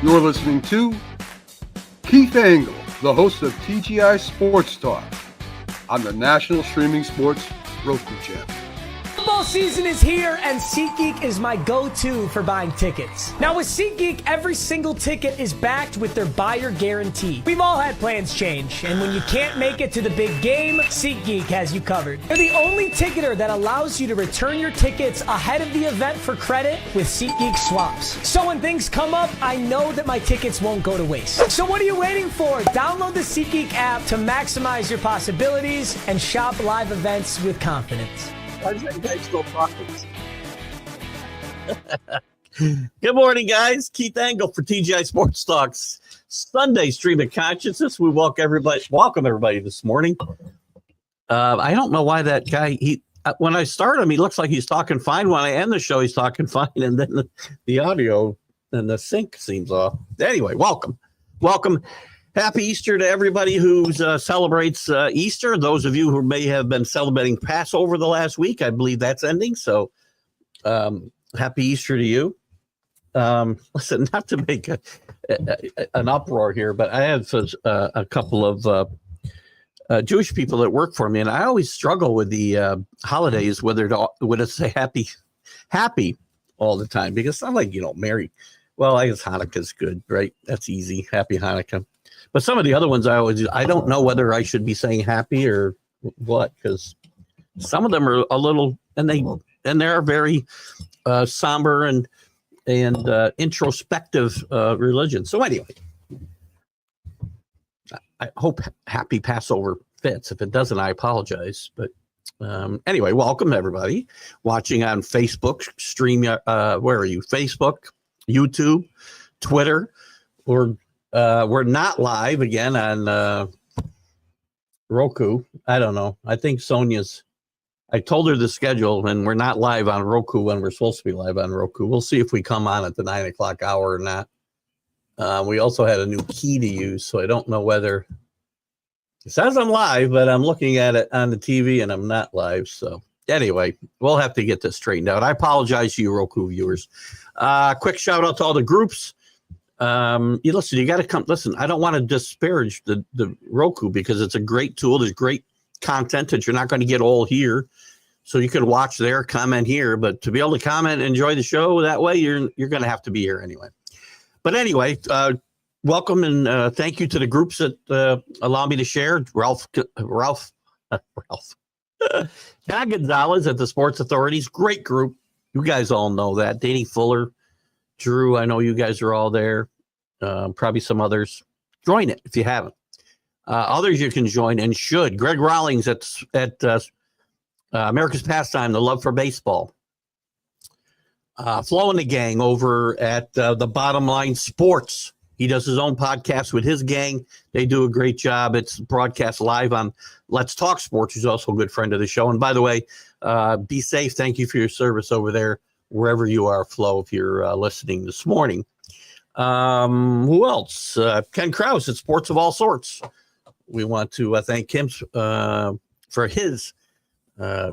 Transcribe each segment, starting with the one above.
You're listening to Keith Engle, the host of TGI Sports Talk on the National Streaming Sports Roku channel. Football season is here, and SeatGeek is my go-to for buying tickets. Now with SeatGeek, every single ticket is backed with their buyer guarantee. We've all had plans change, and when you can't make it to the big game, SeatGeek has you covered. They're the only ticketer that allows you to return your tickets ahead of the event for credit with SeatGeek swaps. So when things come up, I know that my tickets won't go to waste. So what are you waiting for? Download the SeatGeek app to maximize your possibilities and shop live events with confidence. Why does that guy still talking? Good morning, guys. Keith Engle for TGI Sports Talks Sunday Stream of Consciousness. We welcome everybody this morning. I don't know why that guy, when I start him, he looks like he's talking fine. When I end the show, he's talking fine. And then the audio and the sync seems off. Anyway, welcome. Happy Easter to everybody who celebrates Easter. Those of you who may have been celebrating Passover the last week, I believe that's ending. So happy Easter to you. Listen, not to make an uproar here, but I have a couple of Jewish people that work for me, and I always struggle with the holidays, whether to say happy all the time, because it's not like, Merry. Well, I guess Hanukkah's good, right? That's easy. Happy Hanukkah. But some of the other ones I don't know whether I should be saying happy or what, because some of them are a little, and they're very somber and introspective religion. So anyway, I hope happy Passover fits. If it doesn't, I apologize. But anyway, welcome everybody watching on Facebook, stream. Where are you? Facebook, YouTube, Twitter, or we're not live again on Roku. I don't know. I think I told her the schedule, and we're not live on Roku when we're supposed to be live on Roku. We'll see if we come on at the 9 o'clock hour or not. We also had a new key to use, so I don't know whether it says I'm live, but I'm looking at it on the TV and I'm not live. So anyway, we'll have to get this straightened out. I apologize to you Roku viewers. Quick shout out to all the groups. You got to come. Listen, I don't want to disparage the Roku, because it's a great tool. There's great content that you're not going to get all here. So you can watch there, comment here, but to be able to comment and enjoy the show that way, you're going to have to be here anyway. But anyway, welcome and thank you to the groups that allow me to share. Ralph John Gonzalez at the Sports Authorities, great group. You guys all know that. Danny Fuller, Drew, I know you guys are all there. Probably some others. Join it if you haven't. Others you can join and should. Greg Rawlings at America's Pastime, The Love for Baseball. Flo and the gang over at the Bottom Line Sports. He does his own podcast with his gang. They do a great job. It's broadcast live on Let's Talk Sports, who's also a good friend of the show. And by the way, be safe. Thank you for your service over there, wherever you are, Flo, if you're listening this morning. Who else? Ken Krause at Sports of All Sorts. We want to thank him for his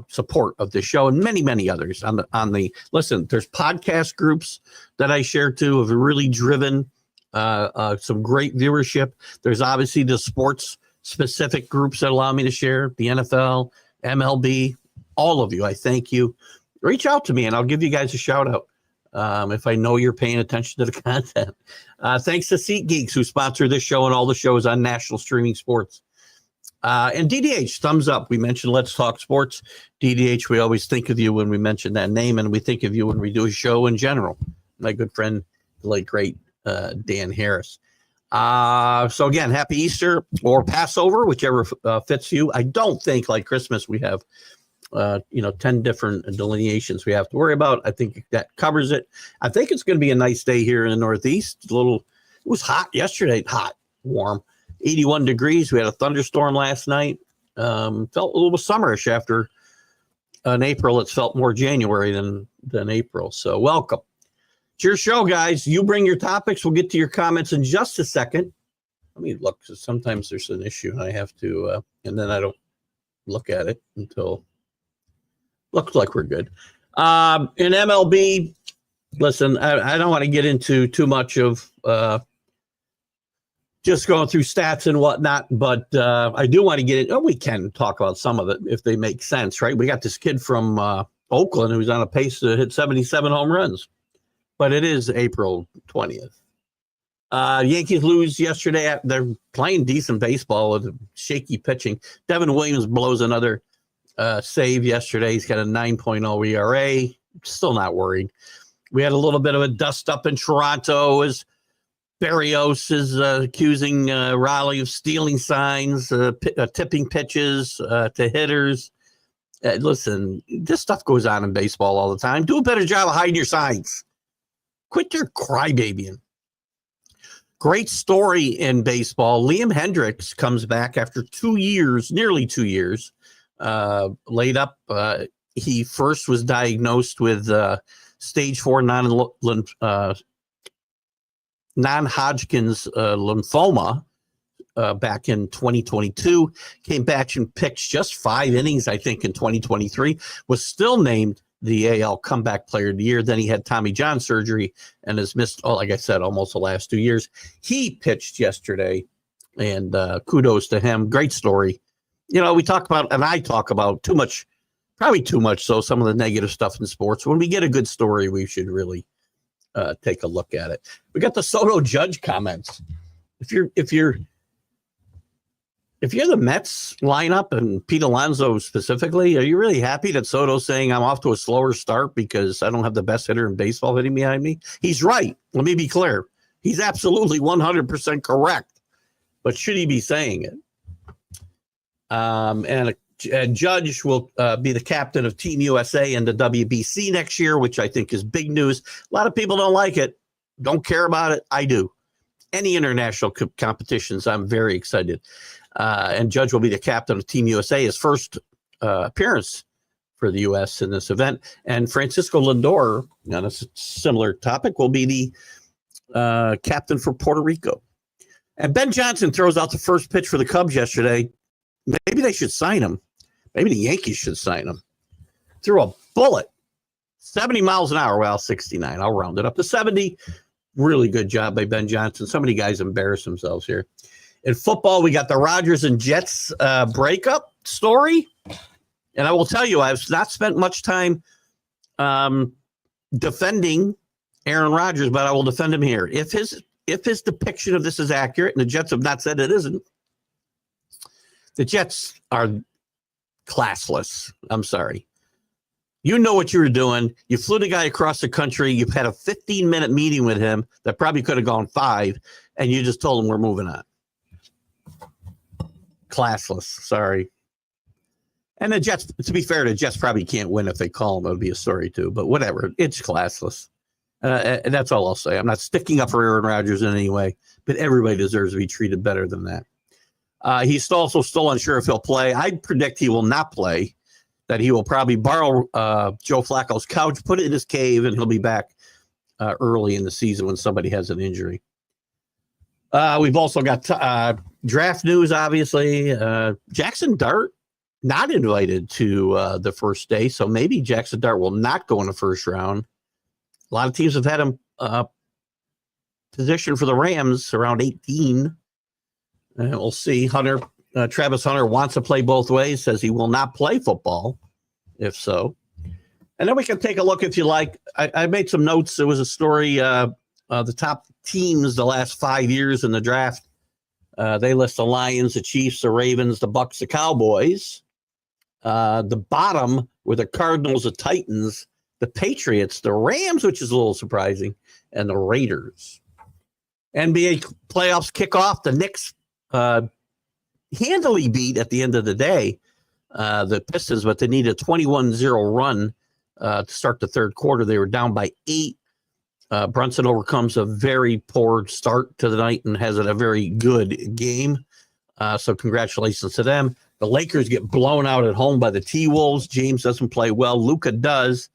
support of the show, and many, many others on the listen. There's podcast groups that I share too, have really driven some great viewership. There's obviously the sports specific groups that allow me to share, the NFL, MLB, all of you. I thank you. Reach out to me and I'll give you guys a shout out if I know you're paying attention to the content. Thanks to SeatGeeks, who sponsor this show and all the shows on National Streaming Sports. And DDH, thumbs up. We mentioned Let's Talk Sports. DDH, we always think of you when we mention that name, and we think of you when we do a show in general. My good friend, the late great Dan Harris. So again, happy Easter or Passover, whichever fits you. I don't think, like Christmas, we have 10 different delineations we have to worry about. I think that covers it. I think it's going to be a nice day here in the Northeast. It was hot yesterday, warm, 81 degrees. We had a thunderstorm last night. Felt a little summerish after in April. It's felt more January than April. So welcome. It's your show, guys. You bring your topics. We'll get to your comments in just a second. Let me look. Sometimes there's an issue and I have to, and then I don't look at it until looks like we're good. In MLB, Listen, I don't want to get into too much of just going through stats and whatnot, but I do want to get it. Oh, we can talk about some of it if they make sense, right? We got this kid from Oakland who's on a pace to hit 77 home runs, but it is April 20th. Yankees lose yesterday. They're playing decent baseball with shaky pitching. Devin Williams blows another save yesterday. He's got a 9.0 ERA. Still not worried. We had a little bit of a dust up in Toronto as Barrios is accusing Raleigh of stealing signs, tipping pitches to hitters. Listen, this stuff goes on in baseball all the time. Do a better job of hiding your signs. Quit your crybabying. Great story in baseball. Liam Hendricks comes back after 2 years, nearly 2 years, laid up. He first was diagnosed with stage 4 non-Hodgkin's lymphoma back in 2022. Came back and pitched just 5 innings, I think, in 2023. Was still named the AL Comeback Player of the Year. Then he had Tommy John surgery and has missed, like I said, almost the last 2 years. He pitched yesterday, and kudos to him. Great story. You know, we talk about, and I talk about too much, probably too much so, some of the negative stuff in sports. When we get a good story, we should really take a look at it. We got the Soto Judge comments. If you're the Mets lineup and Pete Alonso specifically, are you really happy that Soto's saying I'm off to a slower start because I don't have the best hitter in baseball hitting behind me? He's right. Let me be clear. He's absolutely 100% correct. But should he be saying it? And Judge will be the captain of Team USA and the WBC next year, which I think is big news. A lot of people don't like it, don't care about it. I do. Any international competitions, I'm very excited. And Judge will be the captain of Team USA, his first appearance for the U.S. in this event. And Francisco Lindor, on a similar topic, will be the captain for Puerto Rico. And Ben Johnson throws out the first pitch for the Cubs yesterday. Maybe they should sign him. Maybe the Yankees should sign him. Threw a bullet, 70 miles an hour. Well, 69. I'll round it up to 70. Really good job by Ben Johnson. So many guys embarrass themselves here. In football, we got the Rodgers and Jets breakup story. And I will tell you, I've not spent much time defending Aaron Rodgers, but I will defend him here. If his depiction of this is accurate, and the Jets have not said it isn't, the Jets are classless. I'm sorry. You know what you were doing. You flew the guy across the country. You've had a 15-minute meeting with him that probably could have gone 5, and you just told him we're moving on. Classless. Sorry. And the Jets, to be fair, the Jets probably can't win if they call him. It would be a story too, but whatever. It's classless. And that's all I'll say. I'm not sticking up for Aaron Rodgers in any way, but everybody deserves to be treated better than that. He's also still unsure if he'll play. I predict he will not play, that he will probably borrow Joe Flacco's couch, put it in his cave, and he'll be back early in the season when somebody has an injury. We've also got draft news, obviously. Jackson Dart not invited to the first day, so maybe Jackson Dart will not go in the first round. A lot of teams have had him positioned for the Rams around 18. We'll see. Travis Hunter wants to play both ways, says he will not play football, if so. And then we can take a look, if you like. I made some notes. There was a story, the top teams the last 5 years in the draft. They list the Lions, the Chiefs, the Ravens, the Bucks, the Cowboys. The bottom were the Cardinals, the Titans, the Patriots, the Rams, which is a little surprising, and the Raiders. NBA playoffs kick off. The Knicks handily beat at the end of the day the Pistons, but they needed a 21-0 run to start the third quarter. They were down by 8. Brunson overcomes a very poor start to the night and has a very good game. So congratulations to them. The Lakers get blown out at home by the T-Wolves. James doesn't play well. Luka does.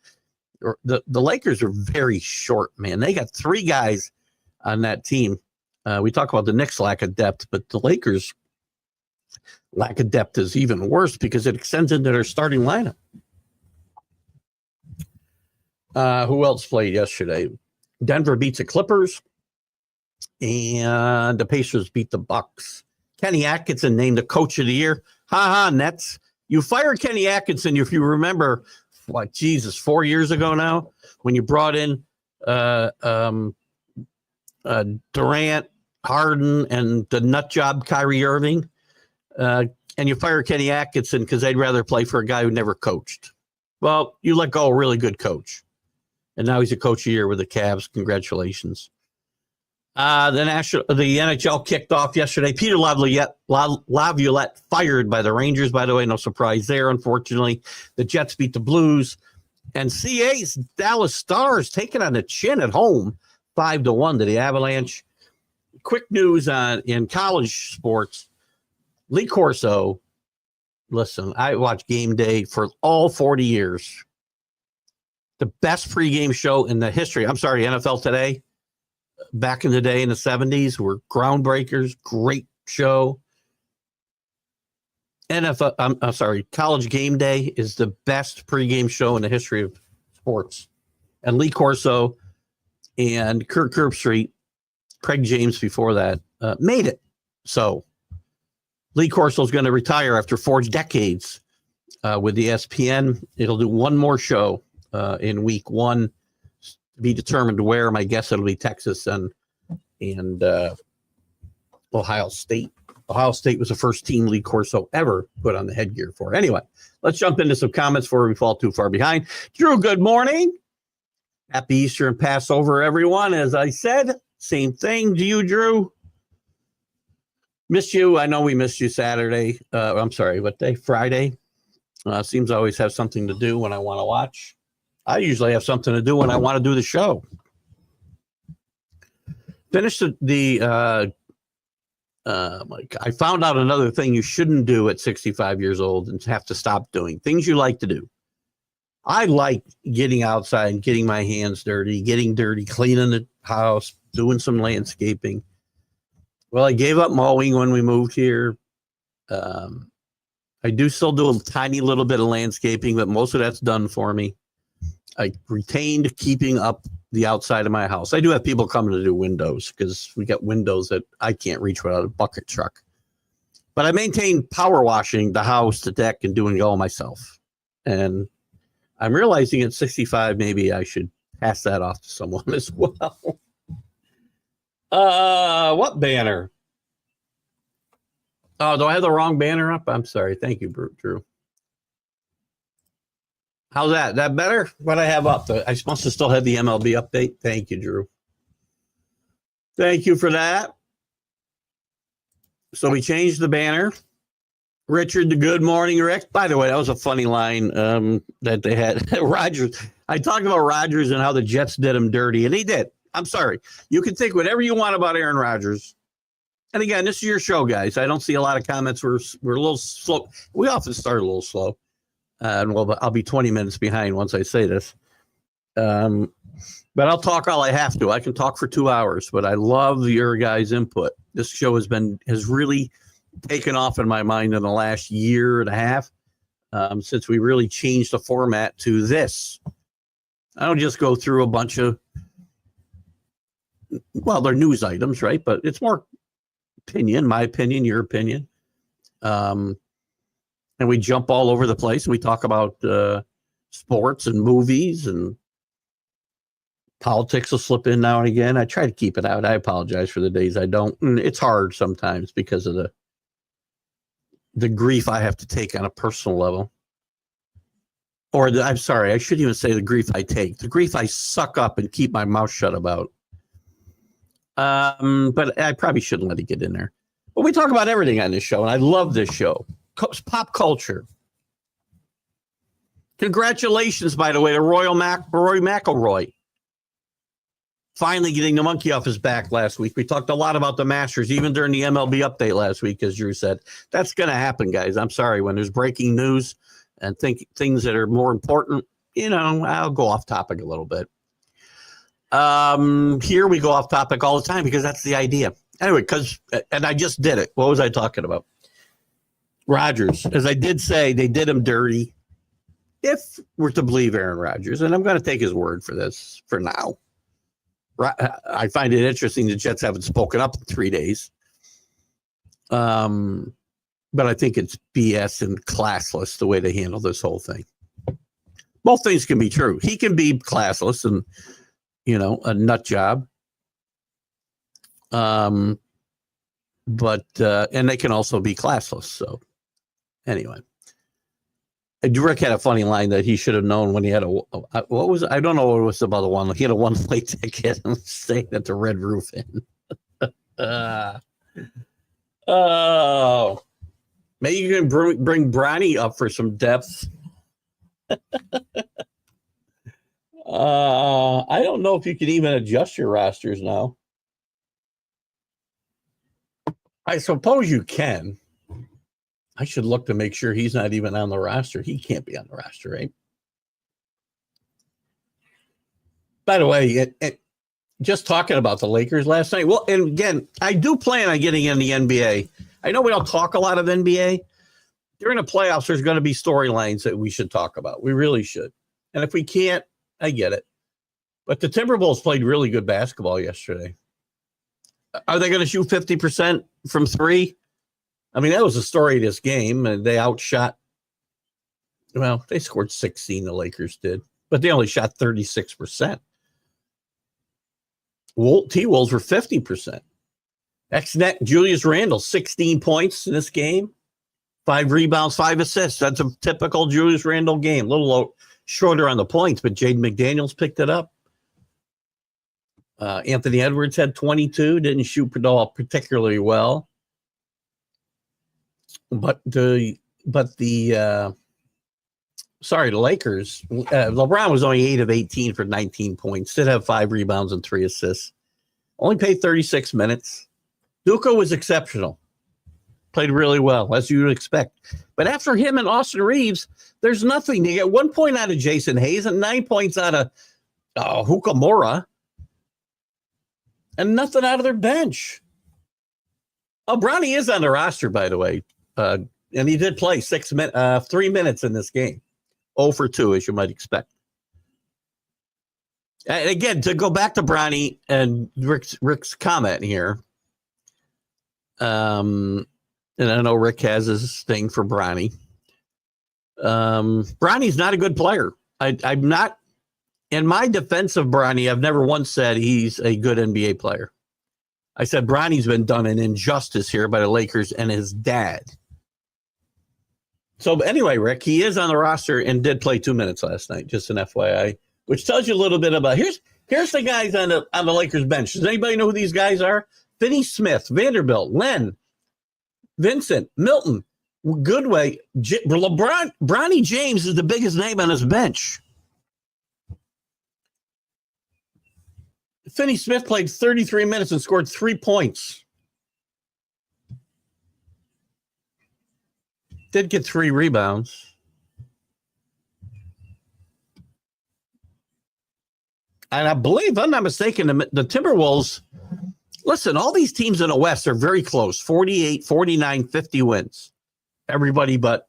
The Lakers are very short, man. They got 3 guys on that team. We talk about the Knicks' lack of depth, but the Lakers' lack of depth is even worse because it extends into their starting lineup. Who else played yesterday? Denver beats the Clippers, and the Pacers beat the Bucks. Kenny Atkinson named the coach of the year. Nets. You fired Kenny Atkinson, if you remember, 4 years ago now, when you brought in Durant, Harden, and the nut job Kyrie Irving. And you fire Kenny Atkinson because they'd rather play for a guy who never coached. Well, you let go a really good coach. And now he's a coach of the year with the Cavs. Congratulations. The NHL kicked off yesterday. Peter Laviolette fired by the Rangers, by the way. No surprise there, unfortunately. The Jets beat the Blues. And CA's Dallas Stars taking on the chin at home, 5-1 to the Avalanche. Quick news in college sports. Lee Corso, listen, I watched Game Day for all 40 years. The best pregame show in the history. I'm sorry, NFL Today. Back in the day in the 70s were groundbreakers. Great show. College Game Day is the best pregame show in the history of sports. And Lee Corso and Kirk Herbstreit, Craig James before that, made it. So Lee Corso is going to retire after 4 decades with ESPN. It'll do one more show in week 1 to be determined where. My guess it'll be Texas and Ohio State. Ohio State was the first team Lee Corso ever put on the headgear for. Anyway, let's jump into some comments before we fall too far behind. Drew, good morning. Happy Easter and Passover, everyone. As I said, same thing to you, Drew. Missed you. I know we missed you Saturday. I'm sorry, what day? Friday. Seems I always have something to do when I want to watch. I usually have something to do when I want to do the show. Finished I found out another thing you shouldn't do at 65 years old and have to stop doing. Things you like to do. I like getting outside and getting my hands dirty, cleaning the house, doing some landscaping. Well, I gave up mowing when we moved here. I do still do a tiny little bit of landscaping, but most of that's done for me. I retained keeping up the outside of my house. I do have people coming to do windows because we got windows that I can't reach without a bucket truck. But I maintain power washing the house, the deck, and doing it all myself. And I'm realizing at 65, maybe I should pass that off to someone as well. What banner? Oh, do I have the wrong banner up? I'm sorry. Thank you, Drew. How's that? That better? What I have up? I must have still had the MLB update. Thank you, Drew. Thank you for that. So we changed the banner. Richard, the good morning, Rick. By the way, that was a funny line that they had. Rodgers. I talked about Rodgers and how the Jets did him dirty, and he did. I'm sorry. You can think whatever you want about Aaron Rodgers. And again, this is your show, guys. I don't see a lot of comments. We're a little slow. We often start a little slow. I'll be 20 minutes behind once I say this. But I'll talk all I have to. I can talk for 2 hours, but I love your guys' input. This show has really taken off in my mind in the last year and a half since we really changed the format to this. I don't just go through a bunch of, well, they're news items, right? But it's more opinion, my opinion, your opinion. And we jump all over the place and we talk about sports and movies, and politics will slip in now and again. I try to keep it out. I apologize for the days I don't. And it's hard sometimes because of the grief I have to take on a personal level. I'm sorry, I shouldn't even say the grief I take. The grief I suck up and keep my mouth shut about. But I probably shouldn't let it get in there. But we talk about everything on this show, and I love this show. Pop culture. Congratulations, by the way, to Rory McIlroy. Finally getting the monkey off his back last week. We talked a lot about the Masters, even during the MLB update last week, as Drew said. That's going to happen, guys. I'm sorry. When there's breaking news and things that are more important, I'll go off topic a little bit. Here we go off topic all the time because that's the idea. Anyway, and I just did it. What was I talking about? Rodgers. As I did say, they did him dirty. if we're to believe Aaron Rodgers, and I'm going to take his word for this for now. I find it interesting the Jets haven't spoken up in 3 days. But I think it's BS and classless the way they handle this whole thing. Both things can be true. He can be classless and, a nut job. But and they can also be classless. So anyway, Rick had a funny line that he should have known when he had what was I don't know what it was about the one. He had a one-way ticket and staying at the Red Roof Inn. Oh, maybe you can bring Bronny up for some depth. I don't know if you can even adjust your rosters now. I suppose you can. I should look to make sure he's not even on the roster. He can't be on the roster, right? By the way, just talking about the Lakers last night. Well, and again, I do plan on getting in the NBA. I know we don't talk a lot of NBA. During the playoffs, there's going to be storylines that we should talk about. We really should. And if we can't, I get it. But the Timberwolves played really good basketball yesterday. Are they going to shoot 50% from three? I mean, that was the story of this game. And they outshot. Well, they scored 16, the Lakers did. But they only shot 36%. T-Wolves were 50%. Ex-net Julius Randle, 16 points in this game. 5 rebounds, 5 assists. That's a typical Julius Randle game. A little shorter on the points, but Jaden McDaniels picked it up. Anthony Edwards had 22. Didn't shoot particularly well. But the Lakers, LeBron was only 8 of 18 for 19 points. Did have 5 rebounds and 3 assists. Only played 36 minutes. Duka was exceptional. Played really well, as you would expect. But after him and Austin Reeves, there's nothing. They get 1 point out of Jason Hayes and 9 points out of Hukamura. And nothing out of their bench. Oh, Bronny is on the roster, by the way. And he did play 3 minutes in this game. 0 for 2, as you might expect. And again, to go back to Bronny and Rick's comment here. And I know Rick has his thing for Bronny. Bronny's not a good player. I'm not, in my defense of Bronny, I've never once said he's a good NBA player. I said Bronny's been done an injustice here by the Lakers and his dad. So anyway, Rick, he is on the roster and did play 2 minutes last night, just an FYI, which tells you a little bit about here's the guys on the Lakers bench. Does anybody know who these guys are? Finney Smith, Vanderbilt, Len, Vincent, Milton, Goodway, Bronny James is the biggest name on his bench. Finney Smith played 33 minutes and scored 3 points. Did get 3 rebounds. And I believe, if I'm not mistaken, the Timberwolves, listen, all these teams in the West are very close. 48, 49, 50 wins. Everybody but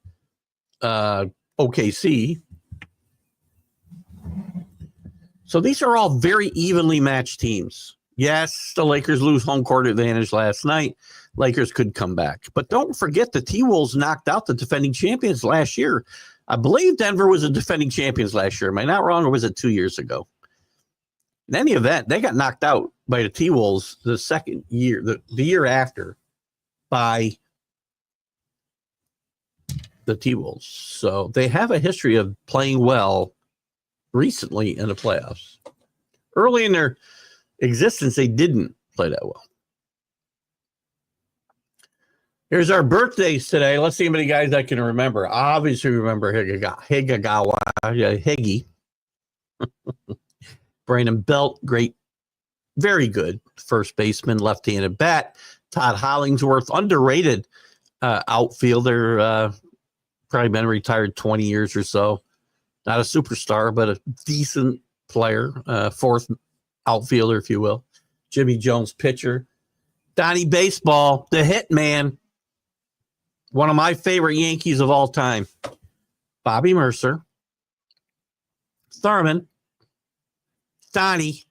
OKC. So these are all very evenly matched teams. Yes, the Lakers lose home court advantage last night. Lakers could come back. But don't forget the T-Wolves knocked out the defending champions last year. I believe Denver was a defending champions last year. Am I not wrong, or was it 2 years ago? In any event, they got knocked out by the T-Wolves the second year, the year after, by the T-Wolves. So they have a history of playing well recently in the playoffs. Early in their existence, they didn't play that well. Here's our birthdays today. Let's see how many guys I can remember. Obviously, remember Higagawa, Higgy. Brandon Belt, great, very good first baseman, left-handed bat. Todd Hollingsworth, underrated outfielder, probably been retired 20 years or so. Not a superstar, but a decent player, fourth outfielder, if you will. Jimmy Jones, pitcher. Donnie Baseball, the hit man. One of my favorite Yankees of all time. Bobby Mercer. Thurman, Donnie,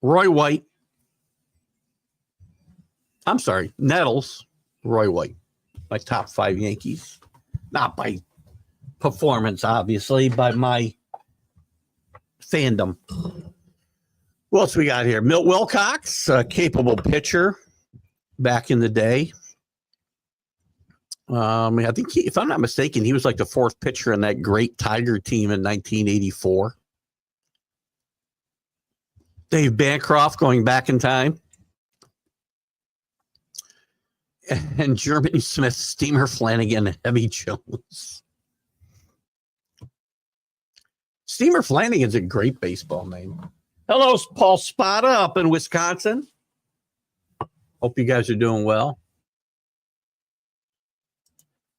Roy White. I'm sorry, Nettles, Roy White. My top 5 Yankees. Not by performance, obviously, by my fandom. What else we got here? Milt Wilcox, a capable pitcher back in the day. I think, if I'm not mistaken, he was like the 4th pitcher in that great Tiger team in 1984. Dave Bancroft going back in time. And Germany Smith, Steamer Flanagan, and Heavy Jones. Steamer Flanagan's a great baseball name. Hello, Paul Spada up in Wisconsin. Hope you guys are doing well.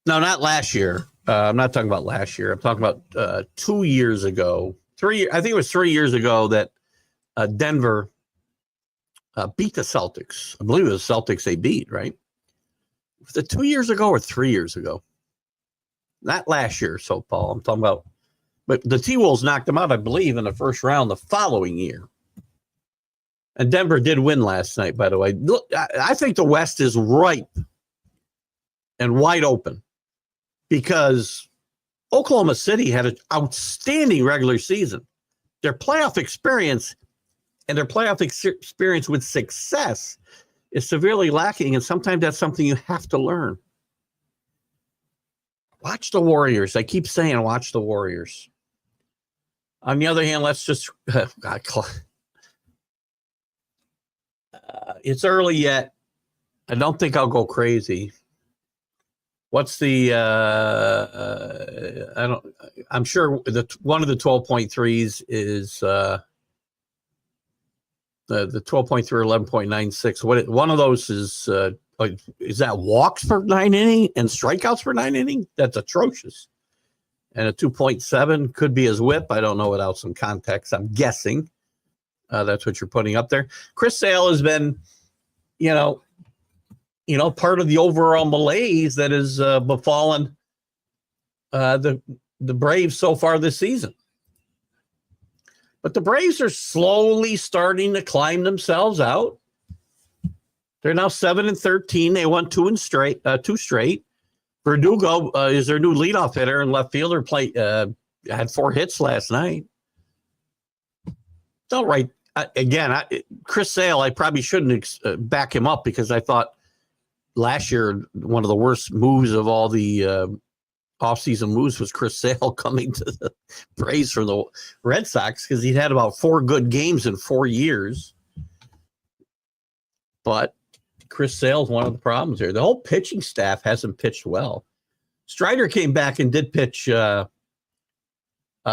No, not last year. I'm not talking about last year. I'm talking about 2 years ago. I think it was 3 years ago that Denver beat the Celtics. I believe it was the Celtics they beat, right? Was it 2 years ago or 3 years ago? Not last year, so Paul. I'm talking about, but the T-Wolves knocked them out, I believe, in the first round the following year. And Denver did win last night, by the way. Look, I think the West is ripe and wide open because Oklahoma City had an outstanding regular season. Their playoff experience and their playoff experience with success is severely lacking, and sometimes that's something you have to learn. Watch the Warriors. I keep saying watch the Warriors. On the other hand, let's just it's early yet. I don't think I'll go crazy. What's the I'm sure one of the 12.3s is the 12.3 or 11.96. One of those is that walks per 9 inning and strikeouts per 9 inning? That's atrocious. And a 2.7 could be his whip. I don't know without some context. I'm guessing that's what you're putting up there. Chris Sale has been, part of the overall malaise that has befallen the Braves so far this season. But the Braves are slowly starting to climb themselves out. They're now 7-13. They won two straight. Verdugo is their new leadoff hitter and left fielder. Had 4 hits last night. It's all right. Chris Sale, I probably shouldn't back him up because I thought last year one of the worst moves of all the offseason moves was Chris Sale coming to the Braves from the Red Sox because he'd had about 4 good games in 4 years. But Chris Sale's one of the problems here. The whole pitching staff hasn't pitched well. Strider came back and did pitch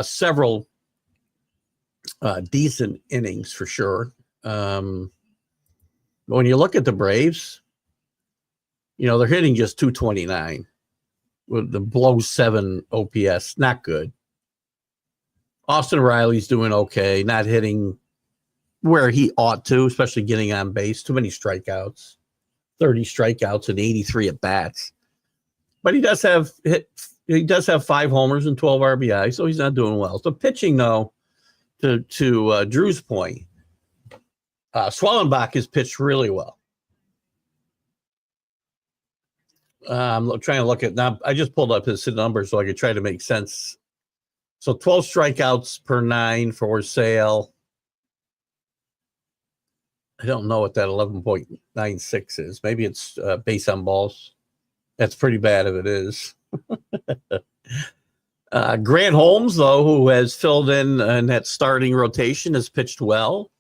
several decent innings for sure. But when you look at the Braves, they're hitting just 229 with the below 7 OPS. Not good. Austin Riley's doing okay, not hitting where he ought to, especially getting on base. Too many strikeouts, 30 strikeouts and 83 at bats. But he does have 5 homers and 12 RBI, so he's not doing well. So pitching, though, to Drew's point, Swellenbach has pitched really well. I'm trying to look at now. I just pulled up his numbers so I could try to make sense. So 12 strikeouts per 9 for Sale. I don't know what that 11.96 is. Maybe it's base on balls. That's pretty bad if it is. Grant Holmes, though, who has filled in that starting rotation, has pitched well.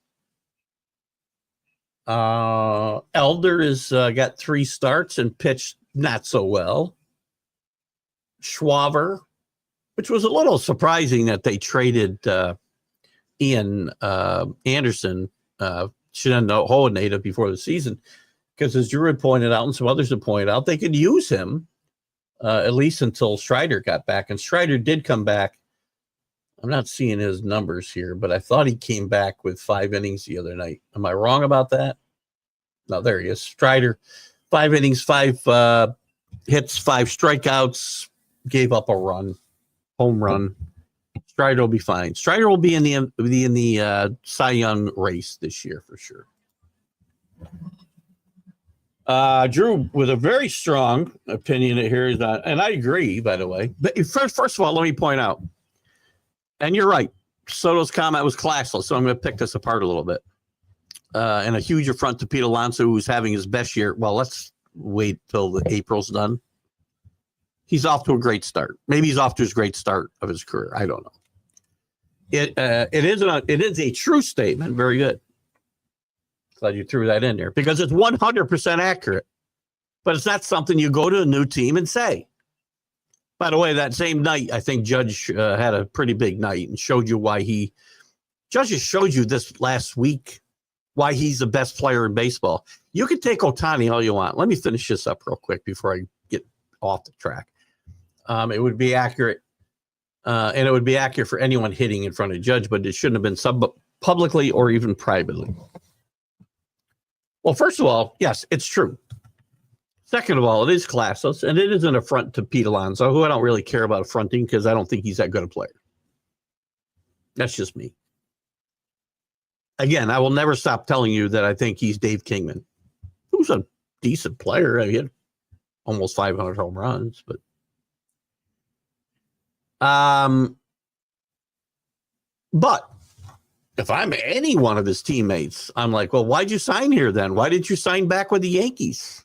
Elder has got 3 starts and pitched not so well. Schwaber, which was a little surprising that they traded Ian Anderson, Chilean native, before the season, because as Drew had pointed out and some others have pointed out, they could use him at least until Strider got back. And Strider did come back. I'm not seeing his numbers here, but I thought he came back with 5 innings the other night. Am I wrong about that? No, there he is. Strider, 5 innings, 5 hits, 5 strikeouts, gave up a home run. Strider will be fine. Strider will be in the Cy Young race this year for sure. Drew, with a very strong opinion here, and I agree, by the way. But first of all, let me point out, and you're right, Soto's comment was classless, so I'm going to pick this apart a little bit. And a huge affront to Pete Alonso, who's having his best year. Well, let's wait till the April's done. He's off to a great start. Maybe he's off to his great start of his career. I don't know. It is a true statement. Very good. Glad you threw that in there because it's 100% accurate. But it's not something you go to a new team and say. By the way, that same night, I think Judge had a pretty big night and showed you why Judge has showed you this last week why he's the best player in baseball. You can take Ohtani all you want. Let me finish this up real quick before I get off the track. It would be accurate, and it would be accurate for anyone hitting in front of Judge, but it shouldn't have been publicly or even privately. Well, first of all, yes, it's true. Second of all, it is classless, and it is an affront to Pete Alonso, who I don't really care about affronting because I don't think he's that good a player. That's just me. Again, I will never stop telling you that I think he's Dave Kingman, who's a decent player. He had almost 500 home runs, but if I'm any one of his teammates, I'm like, well, why'd you sign here then? Why didn't you sign back with the Yankees?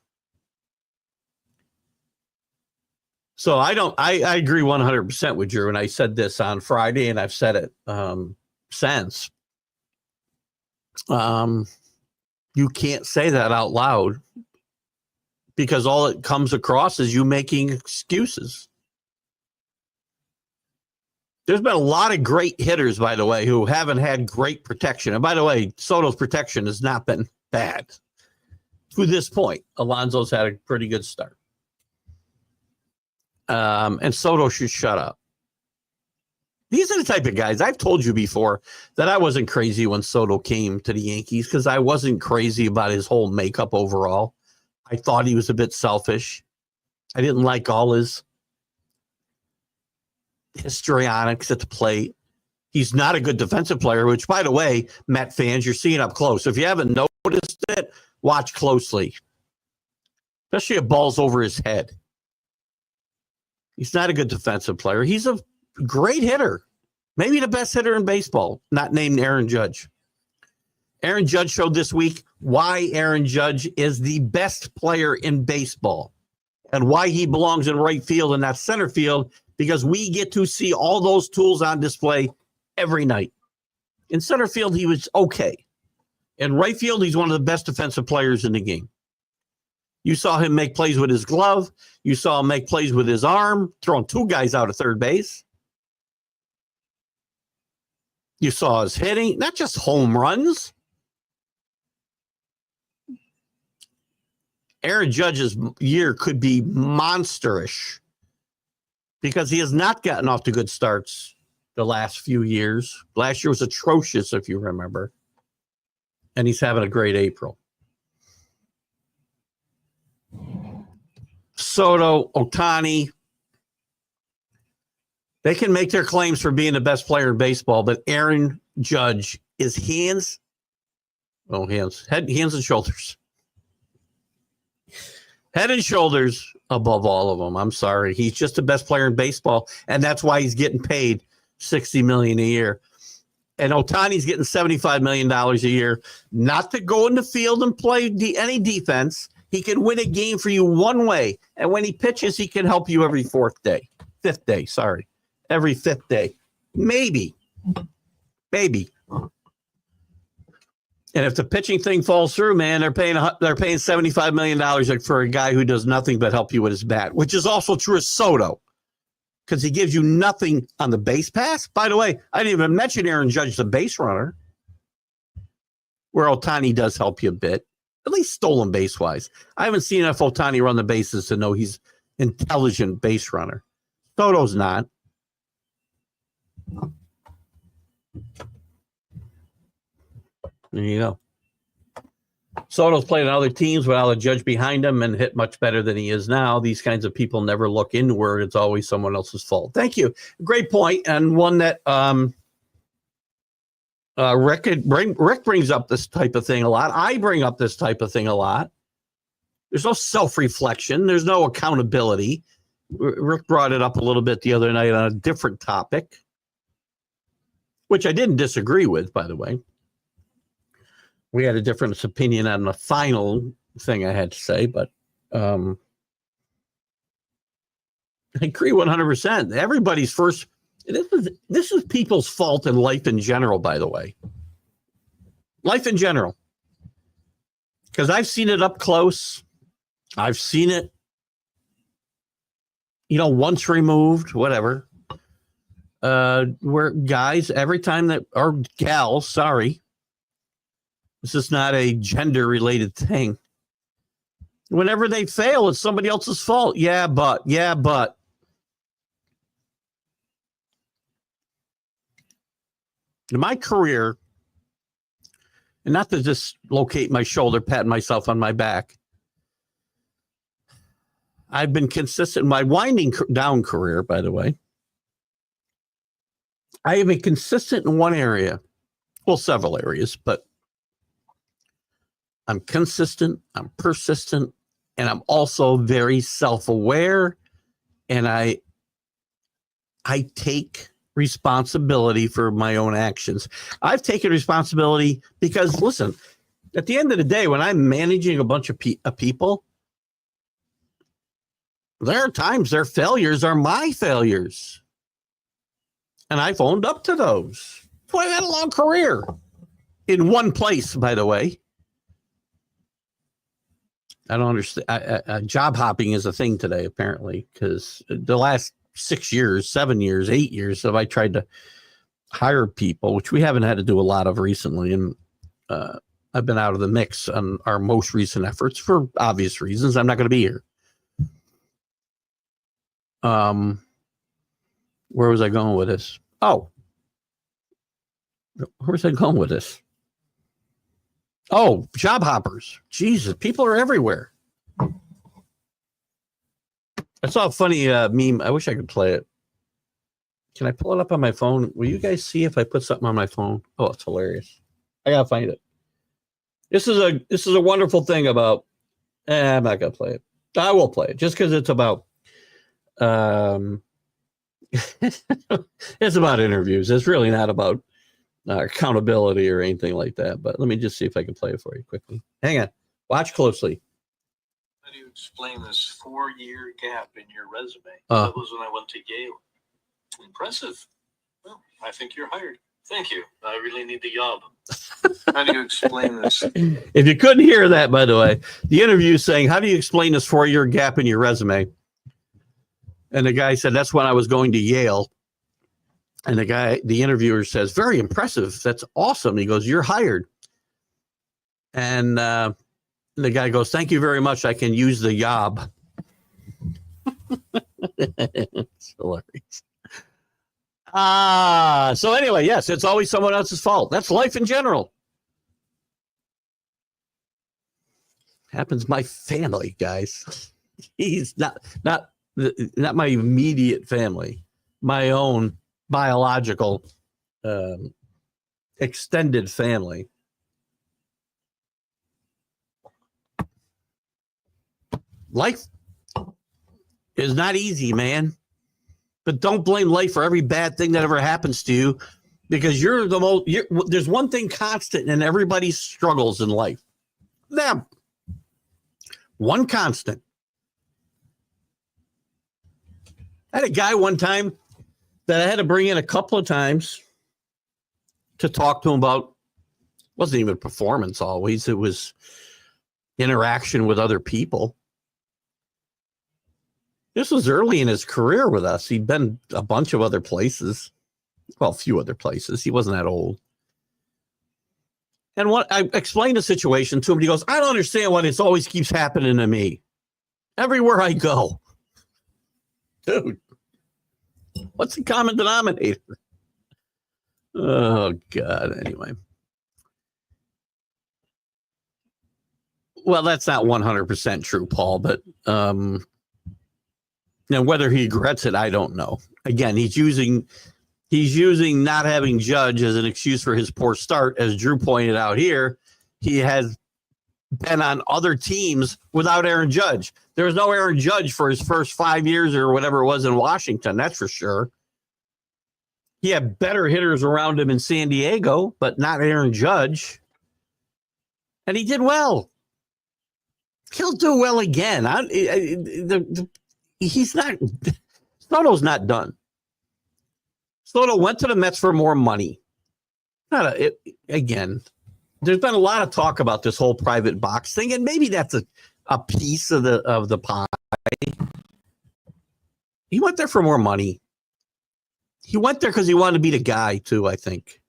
So I agree 100% with Drew. And I said this on Friday and I've said it since. You can't say that out loud because all it comes across is you making excuses. There's been a lot of great hitters, by the way, who haven't had great protection. And by the way, Soto's protection has not been bad. To this point, Alonso's had a pretty good start. And Soto should shut up. These are the type of guys, I've told you before that I wasn't crazy when Soto came to the Yankees because I wasn't crazy about his whole makeup overall. I thought he was a bit selfish. I didn't like all his histrionics at the plate. He's not a good defensive player, which, by the way, Met fans, you're seeing up close. If you haven't noticed it, watch closely. Especially if ball's over his head. He's not a good defensive player. He's a great hitter. Maybe the best hitter in baseball, not named Aaron Judge. Aaron Judge showed this week why Aaron Judge is the best player in baseball and why he belongs in right field and not center field, because we get to see all those tools on display every night. In center field, he was okay. In right field, he's one of the best defensive players in the game. You saw him make plays with his glove. You saw him make plays with his arm, throwing two guys out of third base. You saw his hitting, not just home runs. Aaron Judge's year could be monsterish because he has not gotten off to good starts the last few years. Last year was atrocious, if you remember. And he's having a great April. Soto, Ohtani, they can make their claims for being the best player in baseball, but Aaron Judge is heads and shoulders. Head and shoulders above all of them. I'm sorry. He's just the best player in baseball, and that's why he's getting paid $60 million a year. And Ohtani's getting $75 million a year, not to go in the field and play any defense. He can win a game for you one way. And when he pitches, he can help you every fifth day. Every fifth day. Maybe. And if the pitching thing falls through, man, they're paying $75 million for a guy who does nothing but help you with his bat, which is also true of Soto because he gives you nothing on the base pass. By the way, I didn't even mention Aaron Judge, the base runner, where Ohtani does help you a bit, at least stolen base wise. I haven't seen enough Ohtani run the bases to know he's intelligent base runner. Soto's not. There you go. Soto's played on other teams without a judge behind him and hit much better than he is now. These kinds of people never look inward. It's always someone else's fault. Thank you. Great point, and one that Rick brings up this type of thing a lot. I bring up this type of thing a lot. There's no self-reflection. There's no accountability. Rick brought it up a little bit the other night on a different topic, which I didn't disagree with, by the way. We had a different opinion on the final thing I had to say, but I agree 100%. Everybody's first. This is people's fault in life in general, by the way. Life in general. Because I've seen it up close. I've seen it, once removed, whatever. Where guys, every time that, or gals, sorry. This is not a gender-related thing. Whenever they fail, it's somebody else's fault. Yeah, but. In my career, and not to dislocate my shoulder, patting myself on my back, I've been consistent in my winding down career, by the way. I have been consistent in one area. Well, several areas, but I'm consistent, I'm persistent, and I'm also very self-aware, and I take responsibility for my own actions. I've taken responsibility because, listen, at the end of the day, when I'm managing a bunch of people, there are times their failures are my failures. And I've owned up to those. That's why I've had a long career in one place, by the way. I don't understand. Job hopping is a thing today, apparently, because the last 6 years, 7 years, 8 years have I tried to hire people, which we haven't had to do a lot of recently. And I've been out of the mix on our most recent efforts for obvious reasons. I'm not going to be here. Where was I going with this? Oh, where was I going with this? Oh, job hoppers. Jesus, people are everywhere. I saw a funny meme. I wish I could play it. Can I pull it up on my phone? Will you guys see if I put something on my phone? Oh, it's hilarious. I gotta find it. This is a wonderful thing about. I'm not gonna play it. I will play it just because it's about. It's about interviews. It's really not about accountability or anything like that. But let me just see if I can play it for you quickly. Hang on. Watch closely. How do you explain this 4-year gap in your resume? That was when I went to Yale. Impressive. Well, I think you're hired. Thank you. I really need the job. How do you explain this? If you couldn't hear that, by the way, the interview saying, how do you explain this 4-year gap in your resume? And the guy said, that's when I was going to Yale. And the interviewer says, very impressive. That's awesome. He goes, you're hired. And the guy goes, thank you very much. I can use the job. It's hilarious. So anyway, yes, it's always someone else's fault. That's life in general. Happens my family, guys. He's not my immediate family, my own biological extended family. Life is not easy, man. But don't blame life for every bad thing that ever happens to you, because there's one thing constant in everybody's struggles in life. Them. One constant. I had a guy one time that I had to bring in a couple of times to talk to him about, wasn't even performance always. It was interaction with other people. This was early in his career with us. He'd been a bunch of other places. Well, a few other places. He wasn't that old. And what I explained the situation to him, he goes, I don't understand why this always keeps happening to me. Everywhere I go. Dude, what's the common denominator? Oh, God. Anyway. Well, that's not 100% true, Paul, but now whether he regrets it, I don't know. Again, he's using not having Judge as an excuse for his poor start. As Drew pointed out here, he has been on other teams without Aaron Judge. There was no Aaron Judge for his first 5 years or whatever it was in Washington, that's for sure. He had better hitters around him in San Diego, but not Aaron Judge. And he did well. He'll do well again. He's not. Soto's not done. Soto went to the Mets for more money. Again, there's been a lot of talk about this whole private box thing, and maybe that's a piece of the pie. He went there for more money. He went there because he wanted to be the guy too, I think.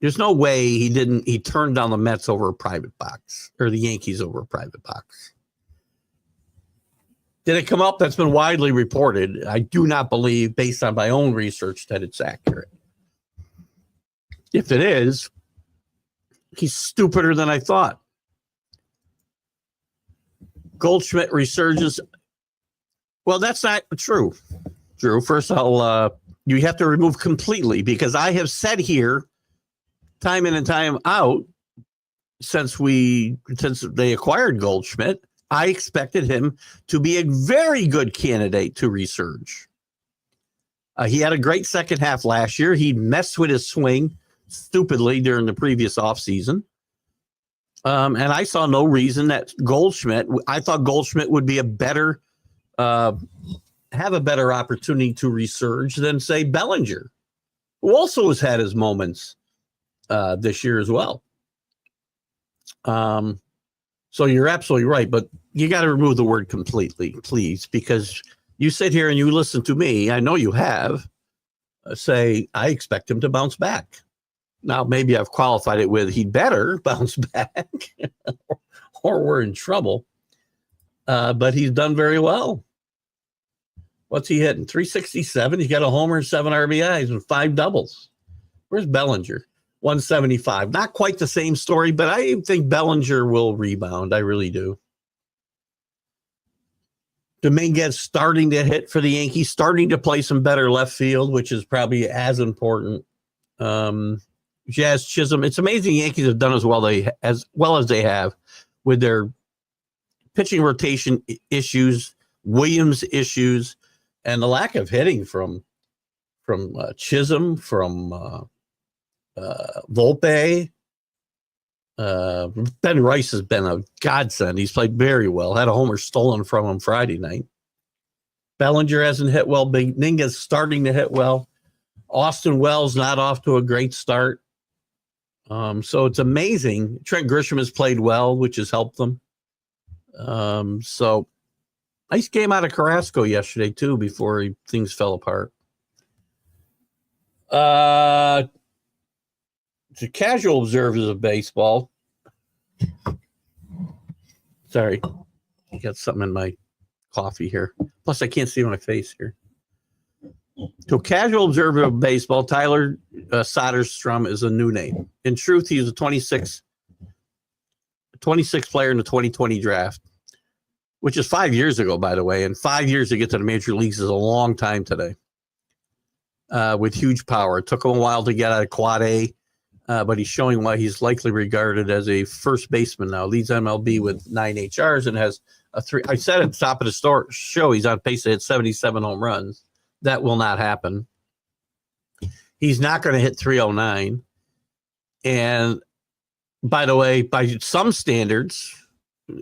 There's no way he turned down the Mets over a private box or the Yankees over a private box. Did it come up? That's been widely reported. I do not believe, based on my own research, that it's accurate. If it is, he's stupider than I thought. Goldschmidt resurges. Well, that's not true, Drew. First, you have to remove completely, because I have said here, time in and time out, since they acquired Goldschmidt, I expected him to be a very good candidate to resurge. He had a great second half last year. He messed with his swing stupidly during the previous offseason. And I saw no reason that I thought Goldschmidt would be have a better opportunity to resurge than, say, Bellinger, who also has had his moments this year as well. So you're absolutely right, but you got to remove the word completely, please, because you sit here and you listen to me. I know you have say, I expect him to bounce back. Now, maybe I've qualified it with he'd better bounce back or we're in trouble. But he's done very well. What's he hitting? 367. He's got a homer, 7 RBIs, and 5 doubles. Where's Bellinger? 175. Not quite the same story, but I think Bellinger will rebound. I really do. Dominguez starting to hit for the Yankees, starting to play some better left field, which is probably as important. Jazz Chisholm. It's amazing Yankees have done as well as they have with their pitching rotation issues, Williams issues, and the lack of hitting from Chisholm, from Volpe. Ben Rice has been a godsend. He's played very well. Had a homer stolen from him Friday night. Bellinger hasn't hit well. Dominguez starting to hit well. Austin Wells not off to a great start. So it's amazing. Trent Grisham has played well, which has helped them. So nice game out of Carrasco yesterday too, before things fell apart. To casual observers of baseball, sorry, I got something in my coffee here. Plus, I can't see my face here. To a casual observer of baseball, Tyler Soderstrom is a new name. In truth, he's a 26 player in the 2020 draft, which is 5 years ago, by the way. And 5 years to get to the major leagues is a long time today. With huge power. It took him a while to get out of quad A, but he's showing why he's likely regarded as a first baseman now. Leads MLB with 9 HRs and has a 3. I said at the top of the show, he's on pace to hit 77 home runs. That will not happen. He's not going to hit 309. And by the way, by some standards,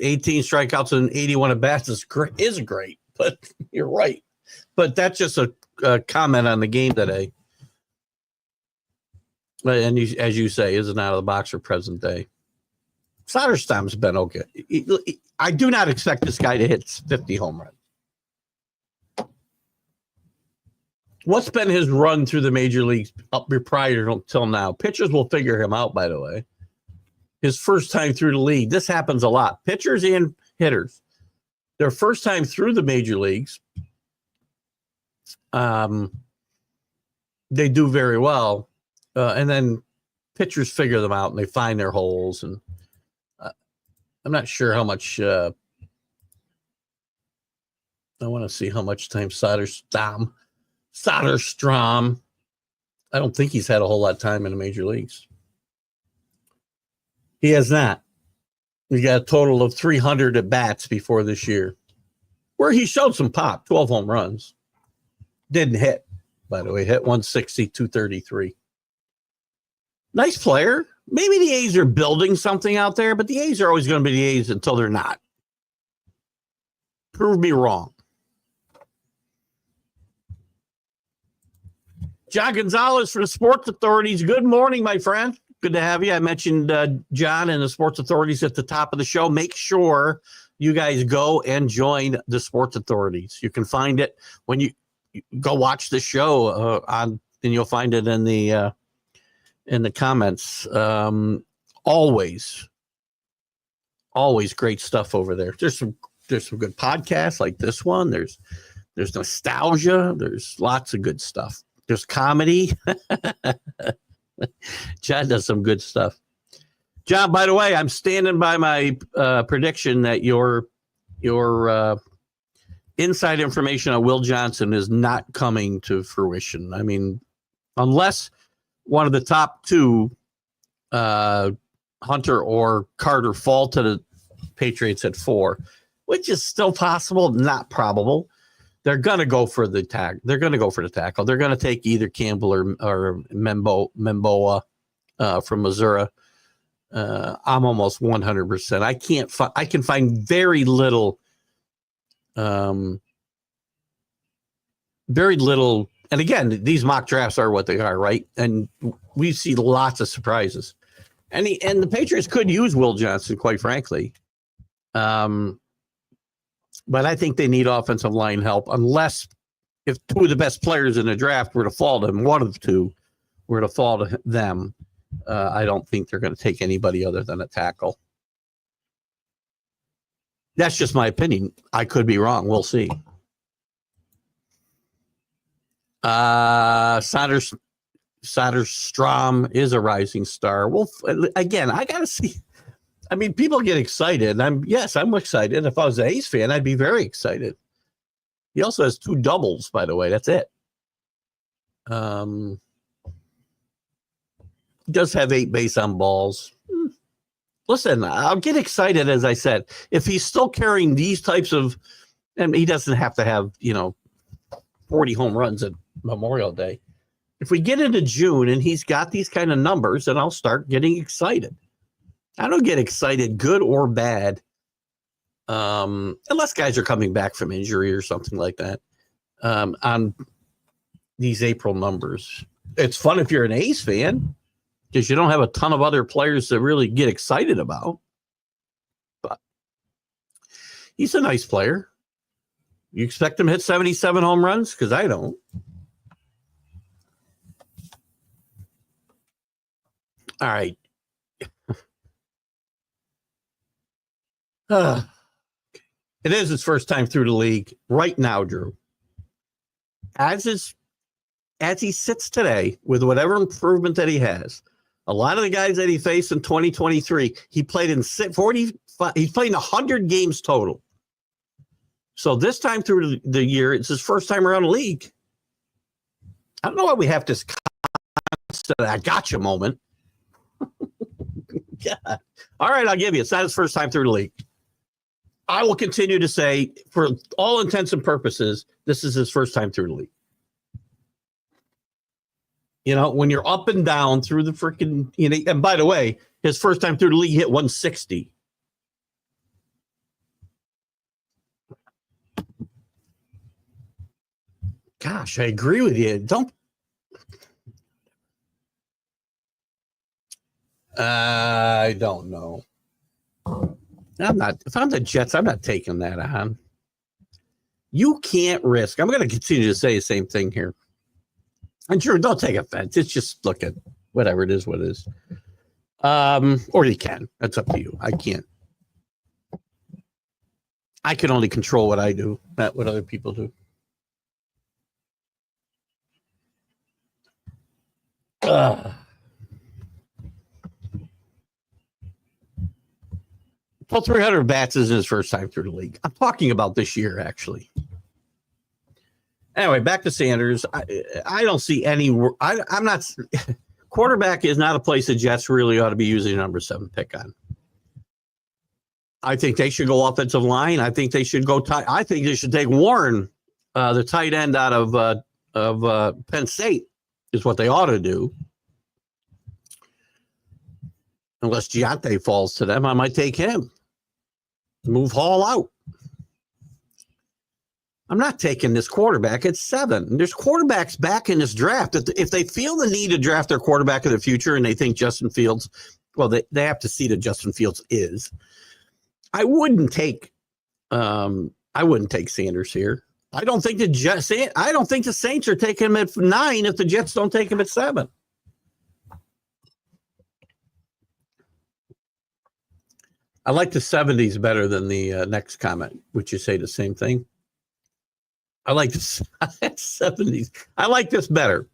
18 strikeouts and 81 at bats is great. But you're right. But that's just a comment on the game today. And as you say, isn't out of the box for present day. Soderstrom's been okay. I do not expect this guy to hit 50 home runs. What's been his run through the major leagues up prior till now? Pitchers will figure him out, by the way. His first time through the league. This happens a lot. Pitchers and hitters. Their first time through the major leagues, they do very well. And then pitchers figure them out and they find their holes. And I'm not sure how much. I want to see how much time Soderstrom. I don't think he's had a whole lot of time in the major leagues. He has not. He got a total of 300 at bats before this year, where he showed some pop, 12 home runs. Didn't hit, by the way, hit 160, 233. Nice player. Maybe the A's are building something out there, but the A's are always going to be the A's until they're not. Prove me wrong. John Gonzalez for the Sports Authorities. Good morning, my friend. Good to have you. I mentioned John and the Sports Authorities at the top of the show. Make sure you guys go and join the Sports Authorities. You can find it when you go watch the show and you'll find it in the comments. Always great stuff over there. There's some good podcasts like this one. There's nostalgia. There's lots of good stuff. There's comedy. John does some good stuff. John, by the way, I'm standing by my prediction that your inside information on Will Johnson is not coming to fruition. I mean, unless one of the top two, Hunter or Carter, fall to the Patriots at 4, which is still possible, not probable. They're gonna go for the tag. They're gonna go for the tackle. They're gonna take either Campbell or Memboa from Missouri. I'm almost 100%. I can find very little. And again, these mock drafts are what they are, right? And we see lots of surprises. And the Patriots could use Will Johnson, quite frankly. But I think they need offensive line help, unless if two of the best players in the draft were to fall to them, one of the two were to fall to them. I don't think they're going to take anybody other than a tackle. That's just my opinion. I could be wrong. We'll see. Soderstrom is a rising star. Well, again, I got to see. I mean, people get excited. I'm excited. If I was an A's fan, I'd be very excited. He also has 2 doubles, by the way. That's it. Does have 8 base on balls. Listen, I'll get excited, as I said. If he's still carrying these types of, and he doesn't have to have, 40 home runs at Memorial Day. If we get into June and he's got these kind of numbers, then I'll start getting excited. I don't get excited, good or bad, unless guys are coming back from injury or something like that, on these April numbers. It's fun if you're an A's fan because you don't have a ton of other players to really get excited about. But he's a nice player. You expect him to hit 77 home runs? Because I don't. All right. It is his first time through the league right now, Drew. As he sits today, with whatever improvement that he has, a lot of the guys that he faced in 2023, he played in 45. He's played in 100 games total. So this time through the year, it's his first time around the league. I don't know why we have this constant "I gotcha" moment. Yeah. All right, I'll give you. It's not his first time through the league. I will continue to say, for all intents and purposes, this is his first time through the league. When you're up and down through the freaking, and by the way, his first time through the league hit 160. Gosh, I agree with you. I don't know. If I'm the Jets, I'm not taking that on. You can't risk. I'm going to continue to say the same thing here. And sure, don't take offense. It's just look at whatever it is, what it is. Or you can. That's up to you. I can't. I can only control what I do, not what other people do. Well, 300 bats isn't his first time through the league. I'm talking about this year, actually. Anyway, back to Sanders. I don't see any. I'm not. Quarterback is not a place the Jets really ought to be using a number 7 pick on. I think they should go offensive line. I think they should go tight. I think they should take Warren, the tight end out of Penn State, is what they ought to do. Unless Giante falls to them, I might take him. Move Hall out. I'm not taking this quarterback at 7. There's quarterbacks back in this draft. If they feel the need to draft their quarterback of the future and they think Justin Fields, well, they have to see that Justin Fields is. I wouldn't take Sanders here. I don't think the Saints are taking him at 9 if the Jets don't take him at 7. I like the 70s better than the next comment. Would you say the same thing? I like this 70s. I like this better.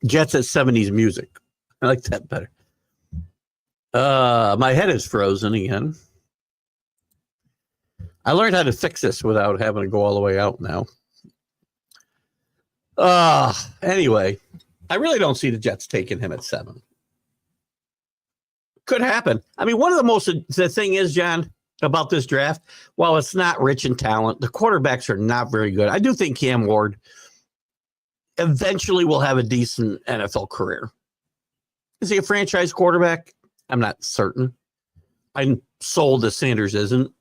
Jets at 70s music. I like that better. My head is frozen again. I learned how to fix this without having to go all the way out now. Anyway, I really don't see the Jets taking him at 7. Could happen. I mean, the thing is, John, about this draft, while it's not rich in talent, the quarterbacks are not very good. I do think Cam Ward eventually will have a decent NFL career. Is he a franchise quarterback? I'm not certain. I'm sold that Sanders isn't.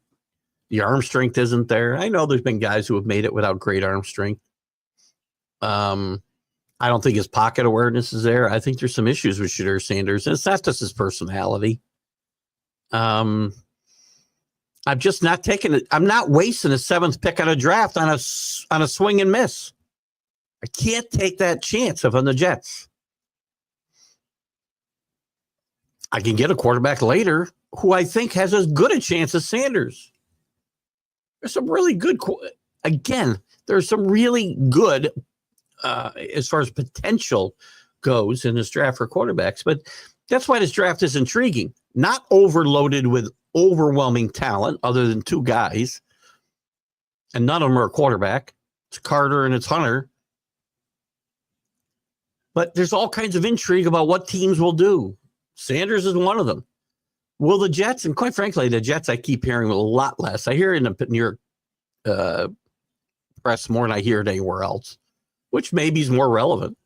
The arm strength isn't there. I know there's been guys who have made it without great arm strength. I don't think his pocket awareness is there. I think there's some issues with Shedeur Sanders, and it's not just his personality. I'm just not taking it. I'm not wasting a 7th pick on a draft on a swing and miss. I can't take that chance if I'm the Jets. I can get a quarterback later who I think has as good a chance as Sanders. There's some really good. Again, there's some really good. As far as potential goes in this draft for quarterbacks. But that's why this draft is intriguing. Not overloaded with overwhelming talent other than 2 guys. And none of them are a quarterback. It's Carter and it's Hunter. But there's all kinds of intrigue about what teams will do. Sanders is one of them. Will the Jets, and quite frankly, the Jets I keep hearing a lot less. I hear it in the New York press more than I hear it anywhere else, which maybe is more relevant.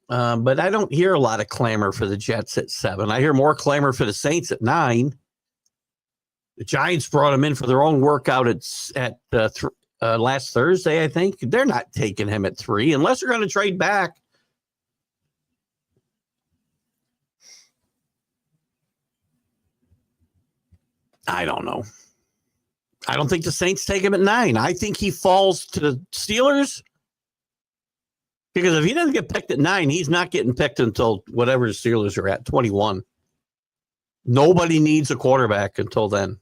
But I don't hear a lot of clamor for the Jets at 7. I hear more clamor for the Saints at 9. The Giants brought him in for their own workout at last Thursday, I think. They're not taking him at 3 unless they're going to trade back. I don't know. I don't think the Saints take him at 9. I think he falls to the Steelers. Because if he doesn't get picked at 9, he's not getting picked until whatever the Steelers are at, 21. Nobody needs a quarterback until then.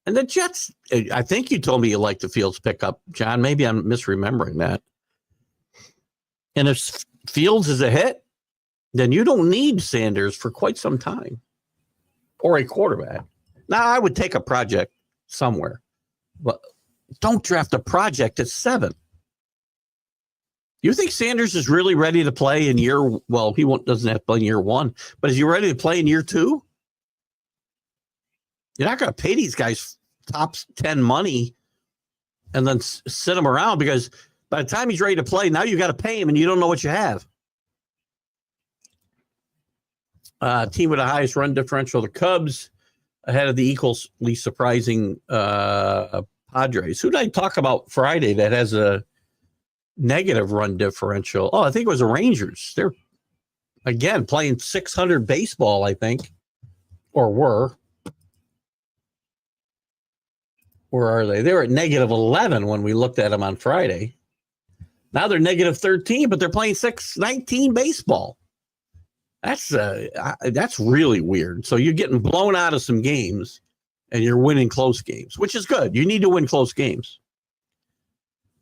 And the Jets, I think you told me you like the Fields pickup, John. Maybe I'm misremembering that. And if Fields is a hit, then you don't need Sanders for quite some time. Or a quarterback. Now, I would take a project somewhere. But don't draft a project at 7. You think Sanders is really ready to play in doesn't have to play in year 1, but is he ready to play in year 2? You're not going to pay these guys top 10 money and then sit them around, because by the time he's ready to play, now you got to pay him and you don't know what you have. Team with the highest run differential, the Cubs, ahead of the equally surprising Padres. Who did I talk about Friday that has a negative run differential? Oh, I think it was the Rangers. They're, again, playing 600 baseball, I think, or were. Where are they? They were at negative 11 when we looked at them on Friday. Now they're negative 13, but they're playing 619 baseball. That's really weird. So you're getting blown out of some games and you're winning close games, which is good. You need to win close games.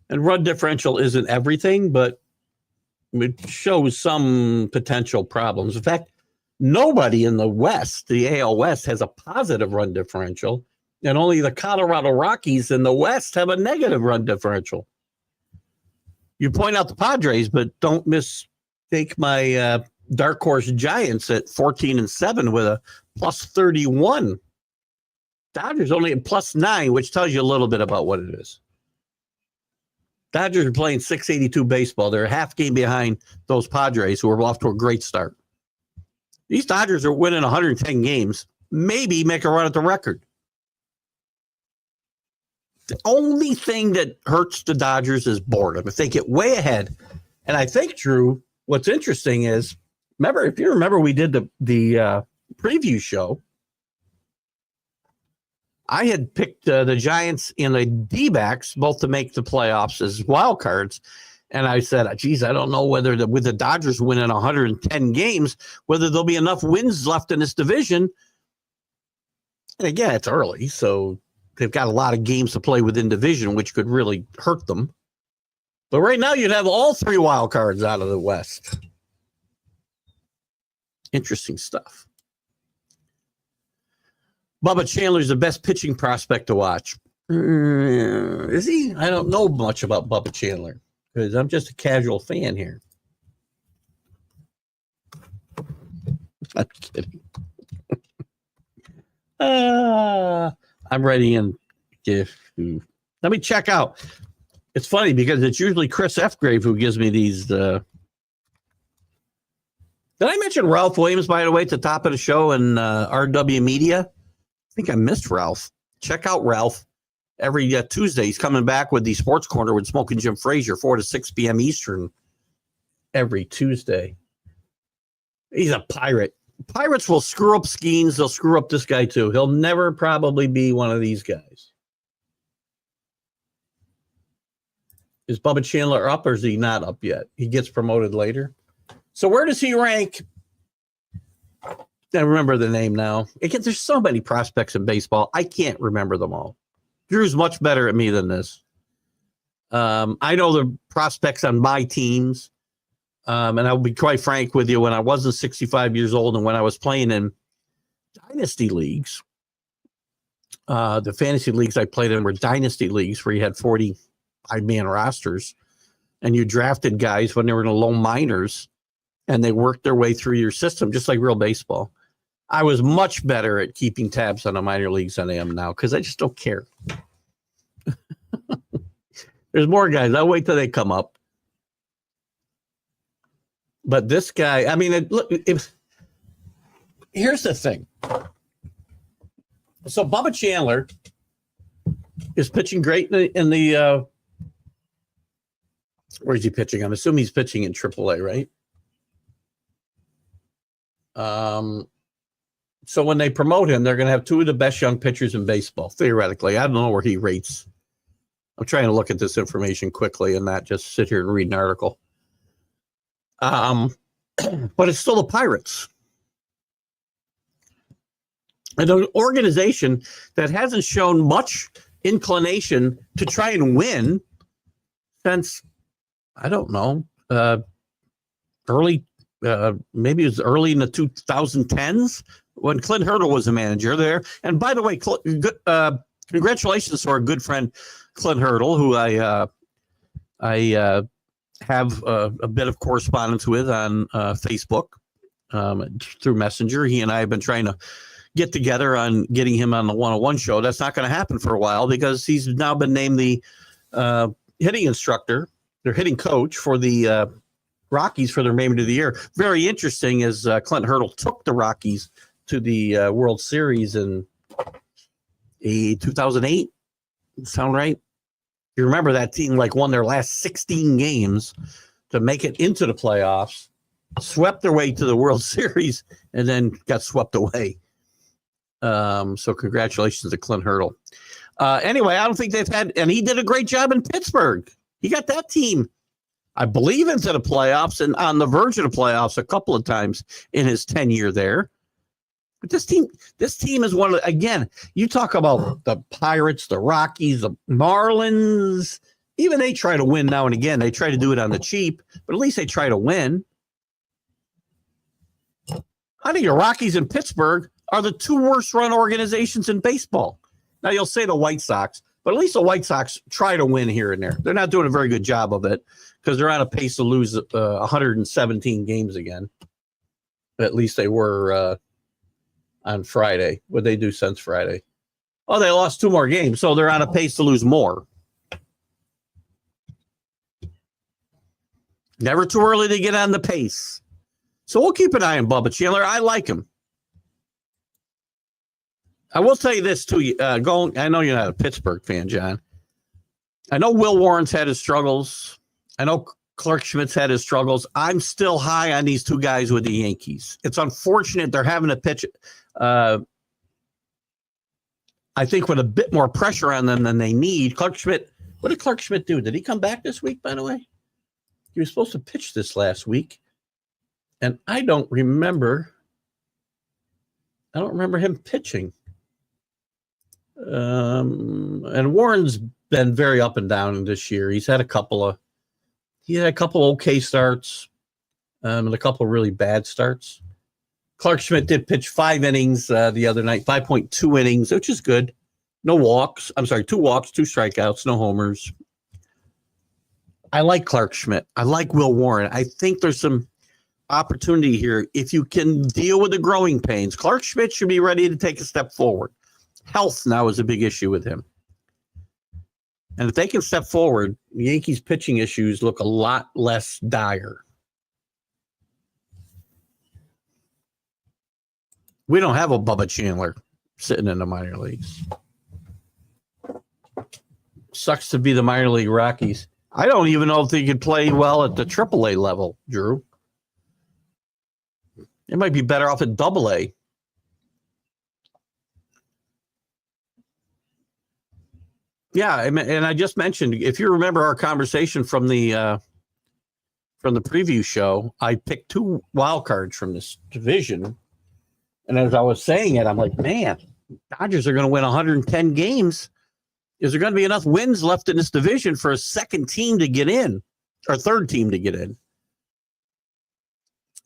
And run differential isn't everything, but it shows some potential problems. In fact, Nobody in the West, the AL West, has a positive run differential, and only the Colorado Rockies in the West have a negative run differential. You point out the Padres, but don't mistake my dark horse Giants at 14-7 with a plus 31. Dodgers only at plus 9, which tells you a little bit about what it is. Dodgers are playing 682 baseball. They're a half game behind those Padres, who are off to a great start. These Dodgers are winning 110 games, maybe make a run at the record. The only thing that hurts the Dodgers is boredom. If they get way ahead, and I think, Drew, what's interesting is, if you remember, we did the preview show. I had picked the Giants and the D-backs both to make the playoffs as wild cards. And I said, geez, I don't know whether with the Dodgers winning 110 games, whether there'll be enough wins left in this division. And again, it's early, so they've got a lot of games to play within division, which could really hurt them. But right now, you'd have all 3 wild cards out of the West. Interesting stuff. Bubba Chandler's the best pitching prospect to watch. Is he? I don't know much about Bubba Chandler because I'm just a casual fan here. I'm kidding. I'm ready and let me check out. It's funny because it's usually Chris F. Grave who gives me these. Did I mention Ralph Williams, by the way, at the top of the show and RW Media? I think I missed Ralph. Check out Ralph. Every Tuesday, he's coming back with the Sports Corner with Smoke and Jim Frazier, 4 to 6 p.m. Eastern every Tuesday. He's a pirate. Pirates will screw up Skeens. They'll screw up this guy, too. He'll never probably be one of these guys. Is Bubba Chandler up or is he not up yet? He gets promoted later. So where does he rank? I remember the name now. Again, there's so many prospects in baseball. I can't remember them all. Drew's much better at me than this. I know the prospects on my teams. And I'll be quite frank with you, when I wasn't 65 years old and when I was playing in dynasty leagues, the fantasy leagues I played in were dynasty leagues where you had 45-man rosters and you drafted guys when they were in the low minors and they worked their way through your system, just like real baseball. I was much better at keeping tabs on the minor leagues than I am now because I just don't care. There's more guys. I'll wait till they come up. But this guy, I mean, here's the thing. So Bubba Chandler is pitching great in the where is he pitching? I'm assuming he's pitching in AAA, right? So when they promote him, they're going to have 2 of the best young pitchers in baseball, theoretically. I don't know where he rates. I'm trying to look at this information quickly and not just sit here and read an article. But it's still the Pirates. And an organization that hasn't shown much inclination to try and win since, I don't know, maybe it was early in the 2010s when Clint Hurdle was a manager there. And by the way, congratulations to our good friend Clint Hurdle, who I have a bit of correspondence with on Facebook through Messenger. He and I have been trying to get together on getting him on the 101 show. That's not going to happen for a while because he's now been named the hitting instructor, their hitting coach for the Rockies for the remainder of the year. Very interesting is Clint Hurdle took the Rockies to the World Series in 2008. Sound right? You remember that team won their last 16 games to make it into the playoffs, swept their way to the World Series, and then got swept away. So congratulations to Clint Hurdle. Anyway, I don't think they've had, and he did a great job in Pittsburgh. He got that team, I believe, into the playoffs and on the verge of the playoffs a couple of times in his tenure there. But this team is one of again, you talk about the Pirates, the Rockies, the Marlins, even they try to win now and again. They try to do it on the cheap, but at least they try to win. I think the Rockies and Pittsburgh are the two worst run organizations in baseball. Now, you'll say the White Sox, but at least the White Sox try to win here and there. They're not doing a very good job of it because they're on a pace to lose 117 games again. At least they were on Friday. What did they do since Friday? Oh, they lost 2 more games, so they're on a pace to lose more. Never too early to get on the pace. So we'll keep an eye on Bubba Chandler. I like him. I will tell you this, too. I know you're not a Pittsburgh fan, John. I know Will Warren's had his struggles. I know Clark Schmidt's had his struggles. I'm still high on these 2 guys with the Yankees. It's unfortunate they're having to pitch, I think, with a bit more pressure on them than they need. Clark Schmidt, what did Clark Schmidt do? Did he come back this week, by the way? He was supposed to pitch this last week. And I don't remember him pitching. And Warren's been very up and down this year. He's had a couple okay starts, and a couple of really bad starts. Clark Schmidt did pitch 5 innings the other night, 5.2 innings, which is good. No walks. I'm sorry, 2 walks, 2 strikeouts, no homers. I like Clark Schmidt. I like Will Warren. I think there's some opportunity here if you can deal with the growing pains. Clark Schmidt should be ready to take a step forward. Health now is a big issue with him. And if they can step forward, the Yankees' pitching issues look a lot less dire. We don't have a Bubba Chandler sitting in the minor leagues. Sucks to be the minor league Rockies. I don't even know if they could play well at the AAA level, Drew. They might be better off at AA. Yeah, and I just mentioned, if you remember our conversation from the preview show, I picked 2 wild cards from this division. And as I was saying it, I'm like, man, Dodgers are going to win 110 games. Is there going to be enough wins left in this division for a second team to get in, or third team to get in?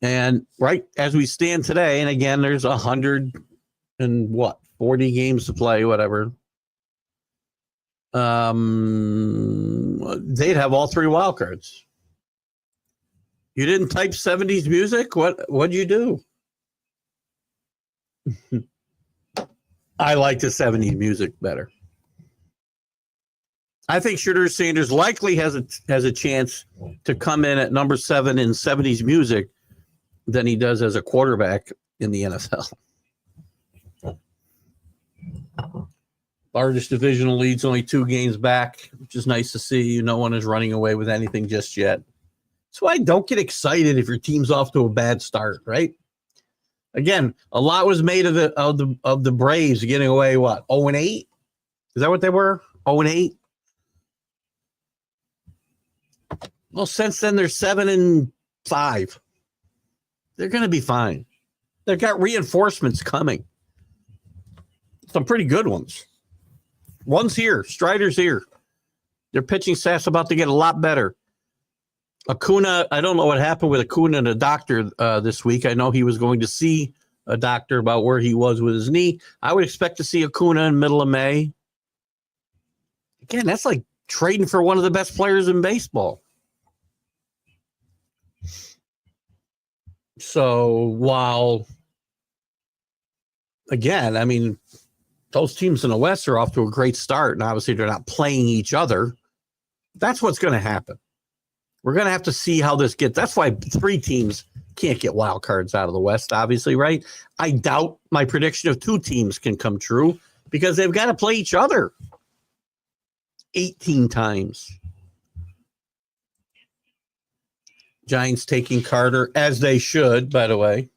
And right as we stand today, and again, there's 40 games to play, whatever. They'd have all 3 wild cards. You didn't type 70s music? What'd you do? I like the 70s music better. I think Shooter Sanders likely has a chance to come in at number 7 in 70s music than he does as a quarterback in the NFL. Largest divisional lead's only 2 games back, which is nice to see. No one is running away with anything just yet. That's why I don't get excited if your team's off to a bad start, right? Again, a lot was made of the Braves getting away, 0-8? Is that what they were? 0-8? Well, since then, they're 7-5. They're going to be fine. They've got reinforcements coming. Some pretty good ones. One's here. Strider's here. Their pitching staff's about to get a lot better. Acuna, I don't know what happened with Acuna and a doctor this week. I know he was going to see a doctor about where he was with his knee. I would expect to see Acuna in middle of May. Again, that's like trading for one of the best players in baseball. So while, again, I mean, those teams in the West are off to a great start, and obviously they're not playing each other. That's what's going to happen. We're going to have to see how this gets. That's why 3 teams can't get wild cards out of the West, obviously, right? I doubt my prediction of 2 teams can come true because they've got to play each other 18 times. Giants taking Carter, as they should, by the way.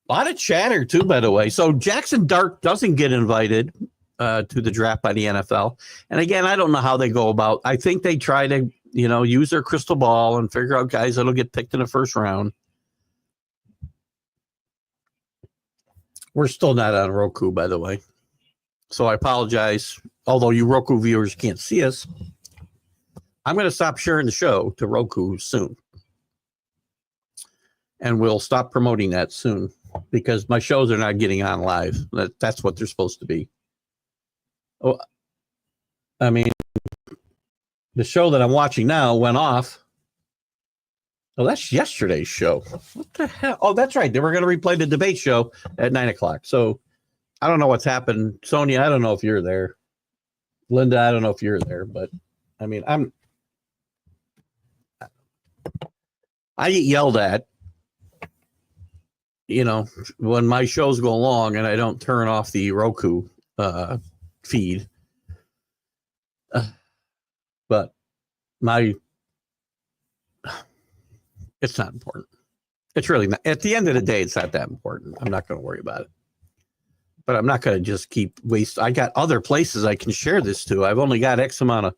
A lot of chatter, too, by the way. So Jackson Dart doesn't get invited to the draft by the NFL. And again, I don't know how they go about. I think they try to, use their crystal ball and figure out guys that'll get picked in the first round. We're still not on Roku, by the way. So I apologize. Although you Roku viewers can't see us, I'm going to stop sharing the show to Roku soon. and we'll stop promoting that soon because my shows are not getting on live. That's what they're supposed to be. Oh, I mean, the show that I'm watching now went off. Oh, that's yesterday's show. What the hell? Oh, that's right. They were going to replay the debate show at 9:00. So I don't know what's happened. Sonia, I don't know if you're there. Linda, I don't know if you're there, but I mean, I get yelled at, when my shows go long and I don't turn off the Roku feed. But it's not important. It's really not. At the end of the day, it's not that important. I'm not going to worry about it. But I'm not going to just keep I got other places I can share this to. I've only got X amount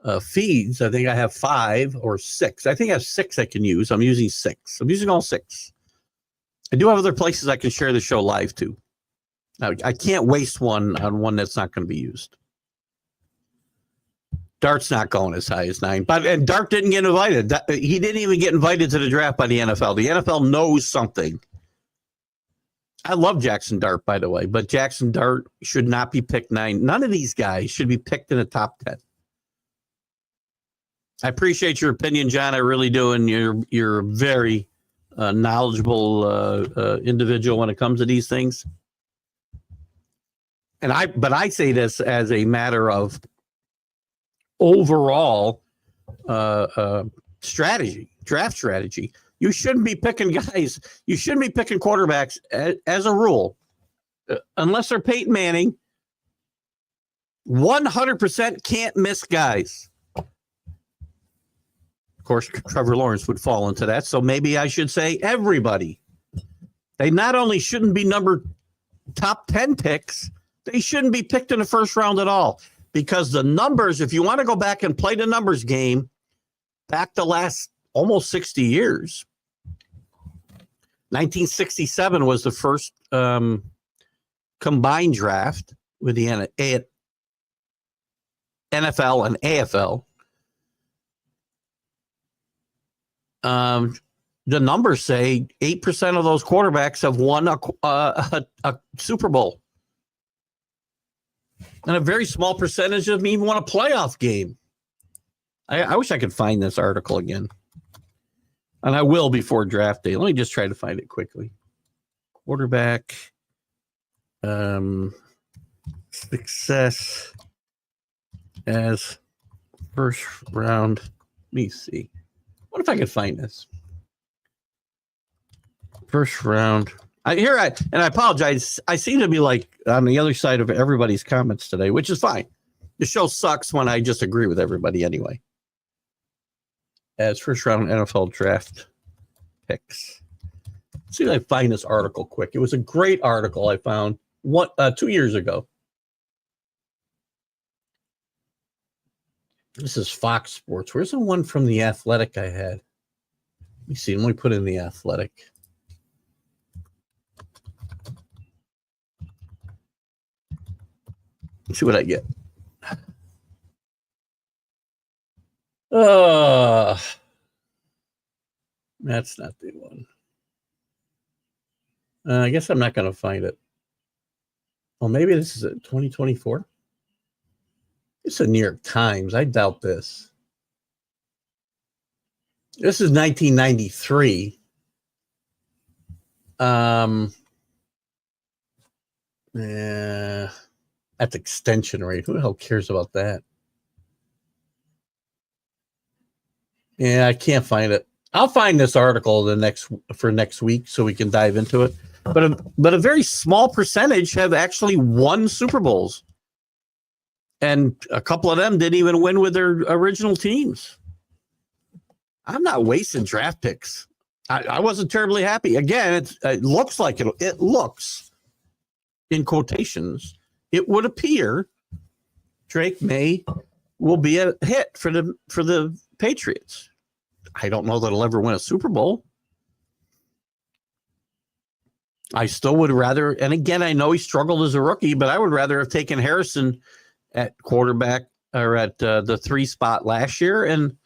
of feeds. I think I have 5 or 6. I think I have 6 I can use. I'm using 6. I'm using all 6. I do have other places I can share the show live to. Now, I can't waste one on one that's not going to be used. Dart's not going as high as 9. And Dart didn't get invited. He didn't even get invited to the draft by the NFL. The NFL knows something. I love Jackson Dart, by the way, but Jackson Dart should not be picked 9. None of these guys should be picked in the top 10. I appreciate your opinion, John. I really do, and you're a very knowledgeable individual when it comes to these things. But I say this as a matter of overall strategy, draft strategy. You shouldn't be picking guys. You shouldn't be picking quarterbacks as a rule, unless they're Peyton Manning. 100% can't miss guys. Of course, Trevor Lawrence would fall into that. So maybe I should say everybody. They not only shouldn't be top 10 picks, they shouldn't be picked in the first round at all. Because the numbers, if you want to go back and play the numbers game, back the last almost 60 years, 1967 was the first combined draft with the NFL and AFL. The numbers say 8% of those quarterbacks have won a Super Bowl. And a very small percentage of them even won a playoff game. I wish I could find this article again. And I will before draft day. Let me just try to find it quickly. Quarterback success as first round. Let me see. What if I could find this? First round. I apologize. I seem to be like on the other side of everybody's comments today, which is fine. The show sucks when I just agree with everybody anyway. As first round NFL draft picks. Let's see if I find this article quick. It was a great article I found 2 years ago. This is Fox Sports. Where's the one from The Athletic I had? Let me see. Let me put in The Athletic. Let's see what I get. That's not the one. I guess I'm not going to find it. Oh, maybe this is it. 2024. It's a New York Times. I doubt this. This is 1993. Yeah. That's extension rate. Who the hell cares about that? Yeah, I can't find it. I'll find this article for next week so we can dive into it. But a very small percentage have actually won Super Bowls. And a couple of them didn't even win with their original teams. I'm not wasting draft picks. I wasn't terribly happy. Again, it looks like it looks, in quotations, it would appear Drake May will be a hit for the Patriots. I don't know that he'll ever win a Super Bowl. I still would rather, and again, I know he struggled as a rookie, but I would rather have taken Harrison at quarterback or at the 3 spot last year and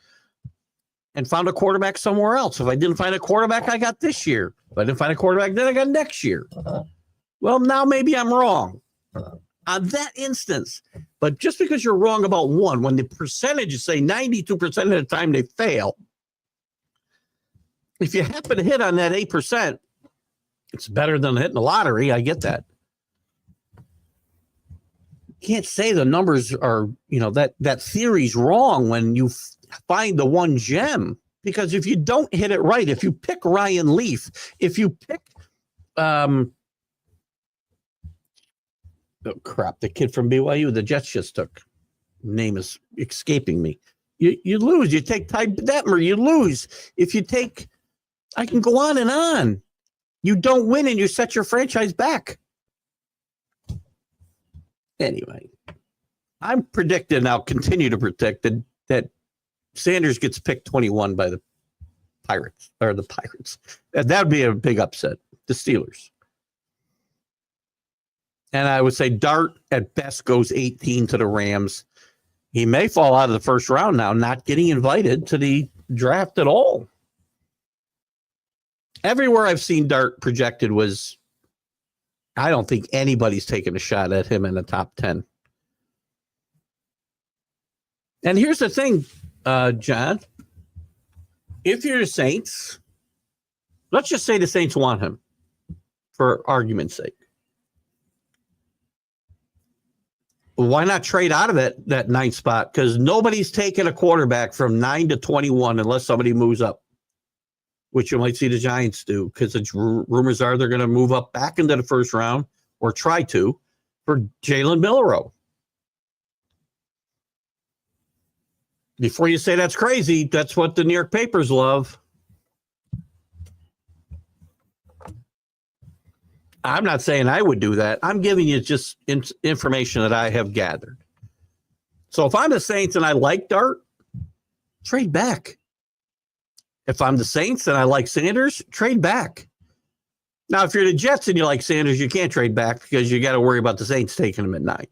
and found a quarterback somewhere else. If I didn't find a quarterback, I got this year. If I didn't find a quarterback, then I got next year. Well, now maybe I'm wrong on that instance. But just because you're wrong about one, when the percentages say 92% of the time they fail, if you happen to hit on that 8%, it's better than hitting the lottery. I get that. Can't say the numbers are, that theory's wrong when you find the one gem. Because if you don't hit it right, if you pick Ryan Leaf, if you pick, the kid from BYU, the Jets just took, name is escaping me. You lose. You take Ty Detmer, you lose. If you take, I can go on and on. You don't win and you set your franchise back. Anyway, I'm predicting, I'll continue to predict that Sanders gets picked 21 by the Pirates. That would be a big upset. The Steelers. And I would say Dart at best goes 18 to the Rams. He may fall out of the first round now, not getting invited to the draft at all. Everywhere I've seen Dart projected was, I don't think anybody's taking a shot at him in the top 10. And here's the thing, John. If you're the Saints, let's just say the Saints want him for argument's sake. Why not trade out of that 9th spot? Because nobody's taking a quarterback from 9 to 21 unless somebody moves up, which you might see the Giants do, because the rumors are they're going to move up back into the first round or try to for Jalen Milroe. Before you say that's crazy, that's what the New York papers love. I'm not saying I would do that. I'm giving you just information that I have gathered. So if I'm the Saints and I like Dart, trade back. If I'm the Saints and I like Sanders, trade back. Now, if you're the Jets and you like Sanders, you can't trade back because you got to worry about the Saints taking him at 9.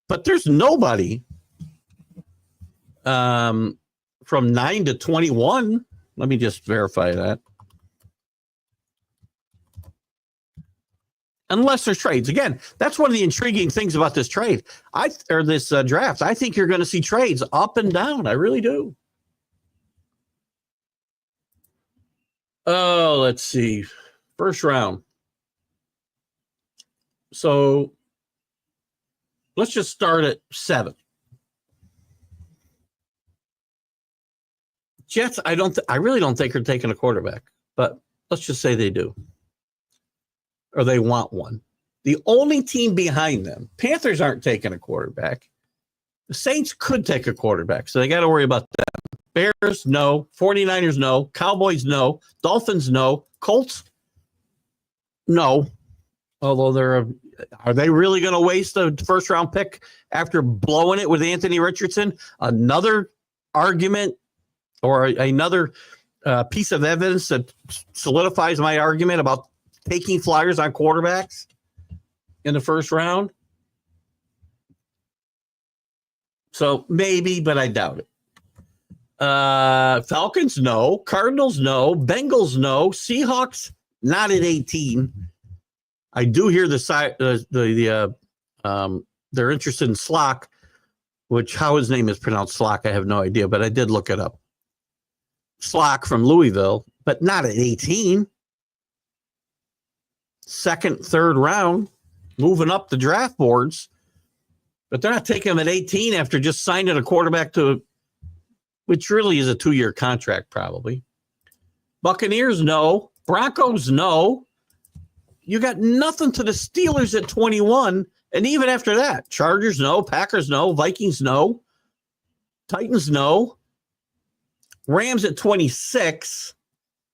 But there's nobody from 9 to 21. Let me just verify that. Unless there's trades. Again, that's one of the intriguing things about this trade. This draft. I think you're going to see trades up and down. I really do. Oh, let's see. First round. So let's just start at 7. Jets, I really don't think are taking a quarterback, but let's just say they do. Or they want one. The only team behind them, Panthers aren't taking a quarterback. The Saints could take a quarterback, so they got to worry about them. Bears, no. 49ers, no. Cowboys, no. Dolphins, no. Colts, no. Although are they really going to waste a first-round pick after blowing it with Anthony Richardson? Another argument or another piece of evidence that solidifies my argument about taking flyers on quarterbacks in the first round. So maybe, but I doubt it. Falcons, no. Cardinals, no. Bengals, no. Seahawks, not at 18. I do hear they're interested in Slock, which how his name is pronounced Slock, I have no idea, but I did look it up. Slock from Louisville, but not at 18. Second, third round, moving up the draft boards, but they're not taking him at 18 after just signing a quarterback which really is a 2-year contract, probably. Buccaneers, no. Broncos, no. You got nothing to the Steelers at 21, and even after that, Chargers, no. Packers, no. Vikings, no. Titans, no. Rams at 26.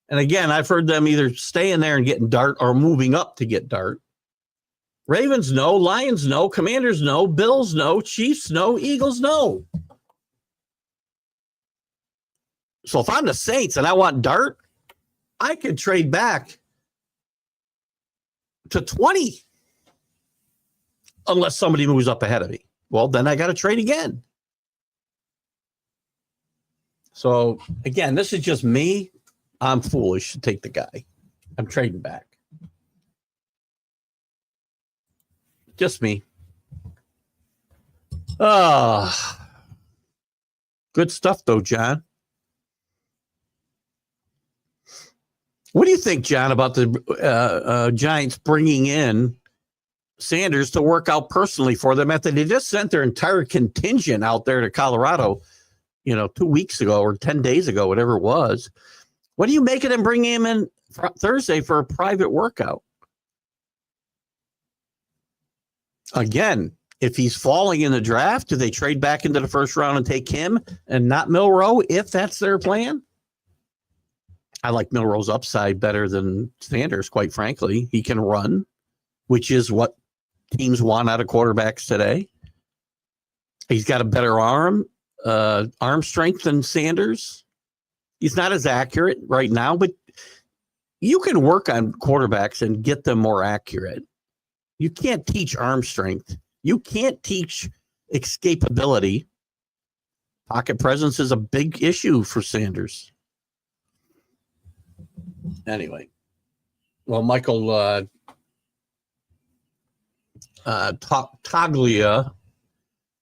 And again, I've heard them either staying there and getting Dart or moving up to get Dart. Ravens, no. Lions, no. Commanders, no. Bills, no. Chiefs, no. Eagles, no. So if I'm the Saints and I want Dart, I could trade back to 20 unless somebody moves up ahead of me. Well, then I got to trade again. So, again, this is just me. I'm foolish to take the guy. I'm trading back. Just me. Good stuff, though, John. What do you think, John, about the Giants bringing in Sanders to work out personally for them after they just sent their entire contingent out there to Colorado, 2 weeks ago or 10 days ago, whatever it was? What do you make of them bringing him in Thursday for a private workout? Again, if he's falling in the draft, do they trade back into the first round and take him and not Milroe if that's their plan? I like Milroe's upside better than Sanders, quite frankly. He can run, which is what teams want out of quarterbacks today. He's got a better arm strength than Sanders. He's not as accurate right now, but you can work on quarterbacks and get them more accurate. You can't teach arm strength. You can't teach escapability. Pocket presence is a big issue for Sanders. Anyway, well, Michael Toglia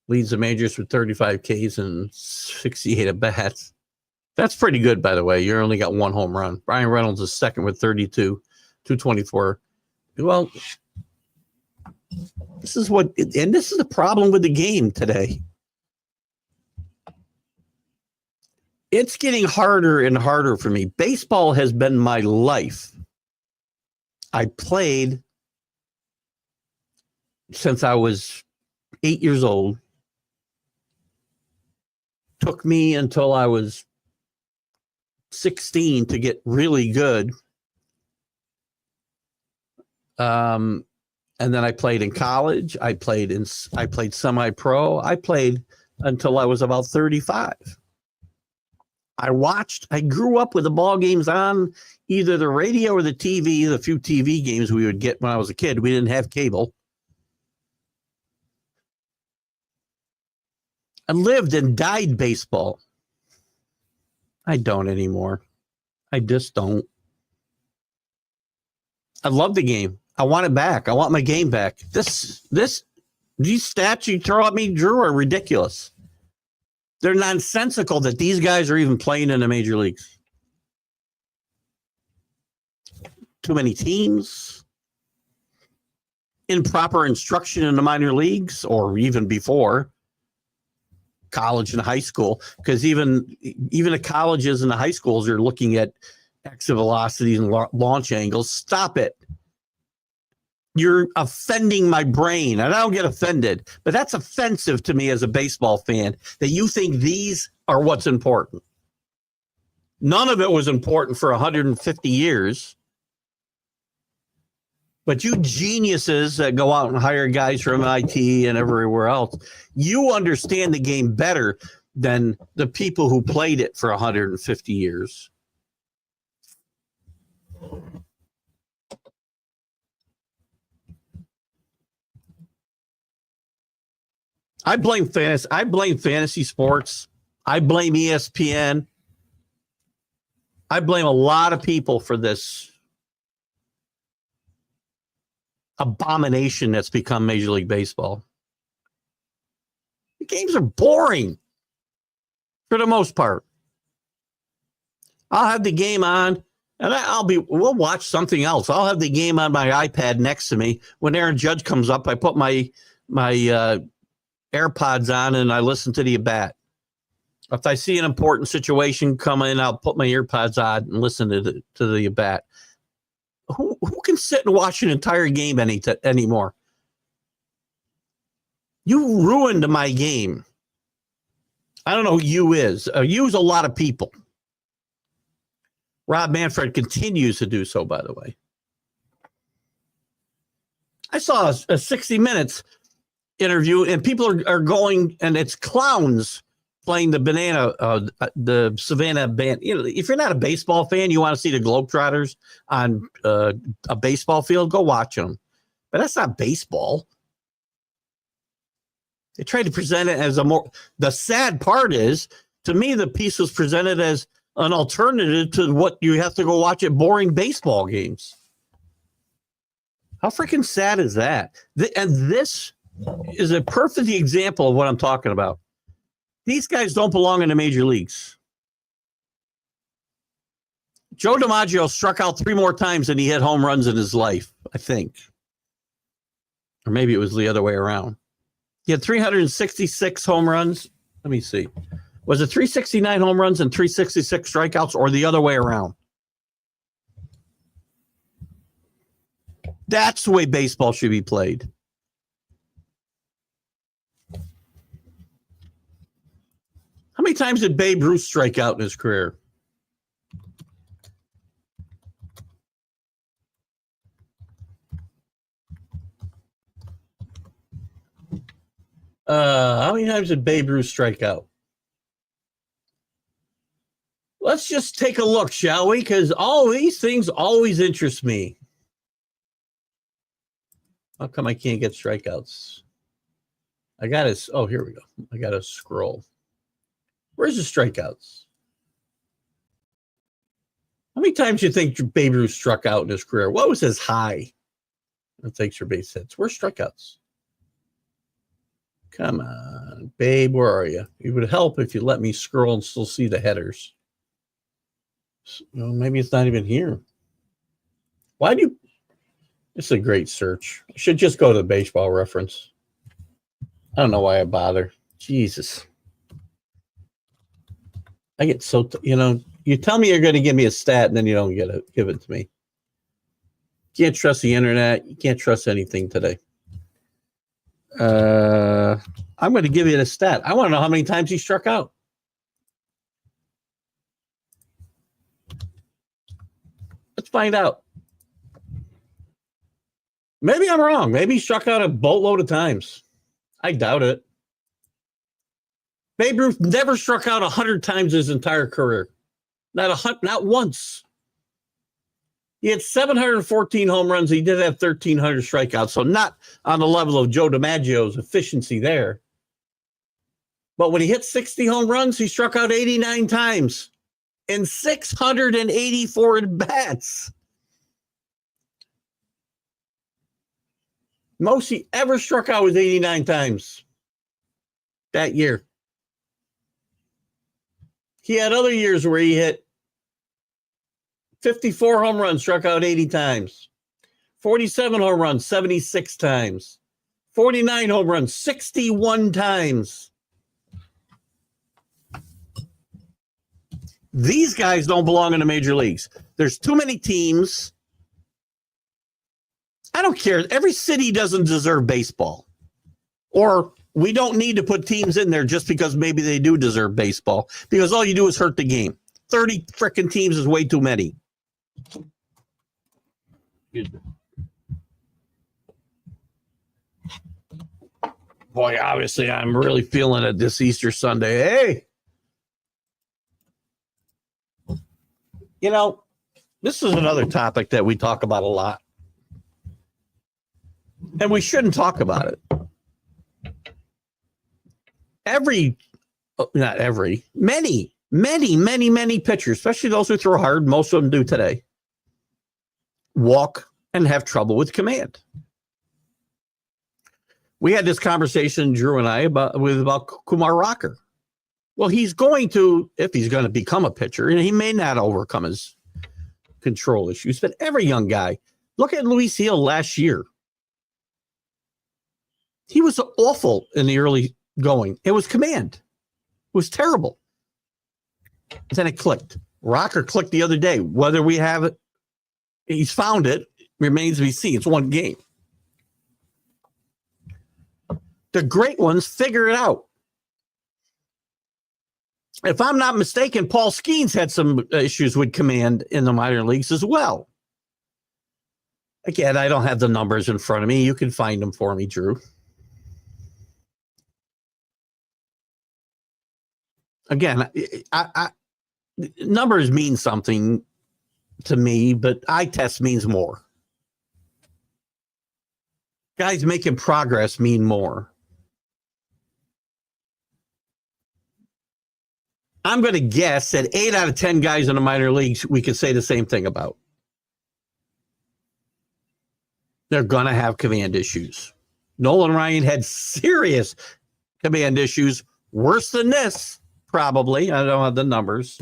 leads the majors with 35 Ks and 68 at bats. That's pretty good, by the way. You only got one home run. Brian Reynolds is second with 32, 224. Well, this is the problem with the game today. It's getting harder and harder for me. Baseball has been my life. I played since I was 8 years old. Took me until I was 16 to get really good. And then I played in college. I played semi-pro. I played until I was about 35. I grew up with the ball games on either the radio or the TV, the few TV games we would get when I was a kid. We didn't have cable. I lived and died baseball. I don't anymore. I just don't. I love the game. I want it back. I want my game back. These stats you throw at me, Drew, are ridiculous. They're nonsensical that these guys are even playing in the major leagues. Too many teams. Improper instruction in the minor leagues or even before college and high school. Because even the colleges and the high schools are looking at exit velocities and launch angles. Stop it. You're offending my brain. And I don't get offended, but that's offensive to me as a baseball fan that you think these are what's important. None of it was important for 150 years. But you geniuses that go out and hire guys from MIT and everywhere else, you understand the game better than the people who played it for 150 years. I blame fantasy sports. I blame ESPN. I blame a lot of people for this abomination that's become Major League Baseball. The games are boring for the most part. I'll have the game on and we'll watch something else. I'll have the game on my iPad next to me. When Aaron Judge comes up, I put my AirPods on and I listen to the at-bat. If I see an important situation come in, I'll put my earpods on and listen to the at-bat. Who can sit and watch an entire game anymore? You ruined my game. I don't know who you is. You's a lot of people. Rob Manfred continues to do so, by the way. I saw a 60 Minutes interview and people are going, and it's clowns playing the Savannah band. If you're not a baseball fan, you want to see the Globetrotters on a baseball field, go watch them. But that's not baseball. They try to present it as the sad part is To me, the piece was presented as an alternative to what you have to go watch at boring baseball games. How freaking sad is that? And this is a perfect example of what I'm talking about. These guys don't belong in the major leagues. Joe DiMaggio struck out 3 more times than he hit home runs in his life, I think. Or maybe it was the other way around. He had 366 home runs. Let me see. Was it 369 home runs and 366 strikeouts, or the other way around? That's the way baseball should be played. How many times did Babe Ruth strike out in his career? How many times did Babe Ruth strike out? Let's just take a look, shall we? Because all these things always interest me. How come I can't get strikeouts? I got to, oh, here we go. I got to scroll. Where's the strikeouts? How many times do you think Babe Ruth struck out in his career? What was his high? That takes your base hits. Where's strikeouts? Come on, Babe, where are you? It would help if you let me scroll and still see the headers. Well, maybe it's not even here. Why do you? It's a great search. I should just go to the baseball reference. I don't know why I bother. Jesus. I get so, you tell me you're going to give me a stat and then you don't give it to me. You can't trust the internet. You can't trust anything today. I'm going to give you the stat. I want to know how many times he struck out. Let's find out. Maybe I'm wrong. Maybe he struck out a boatload of times. I doubt it. Babe Ruth never struck out 100 times his entire career. Not once. He had 714 home runs. He did have 1,300 strikeouts, so not on the level of Joe DiMaggio's efficiency there. But when he hit 60 home runs, he struck out 89 times in 684 at-bats. Most he ever struck out was 89 times that year. He had other years where he hit 54 home runs, struck out 80 times. 47 home runs, 76 times. 49 home runs, 61 times. These guys don't belong in the major leagues. There's too many teams. I don't care. Every city doesn't deserve baseball. Or we don't need to put teams in there just because maybe they do deserve baseball. Because all you do is hurt the game. 30 frickin' teams is way too many. Boy, obviously, I'm really feeling it this Easter Sunday. Hey! This is another topic that we talk about a lot. And we shouldn't talk about it. Many pitchers, especially those who throw hard, most of them do today, walk and have trouble with command. We had this conversation, Drew and I, about Kumar Rocker. Well, he's going to, if he's going to become a pitcher, and he may not overcome his control issues, but every young guy, look at Luis Hill last year. He was awful in the early going. It was command. It was terrible. Then it clicked. Rocker clicked the other day. Whether we have it, he's found it, remains to be seen. It's one game. The great ones figure it out. If I'm not mistaken, Paul Skeens had some issues with command in the minor leagues as well. Again, I don't have the numbers in front of me. You can find them for me, Drew. Again, numbers mean something to me, but eye test means more. Guys making progress mean more. I'm going to guess that 8 out of 10 guys in the minor leagues, we could say the same thing about. They're going to have command issues. Nolan Ryan had serious command issues, worse than this, probably. I don't have the numbers.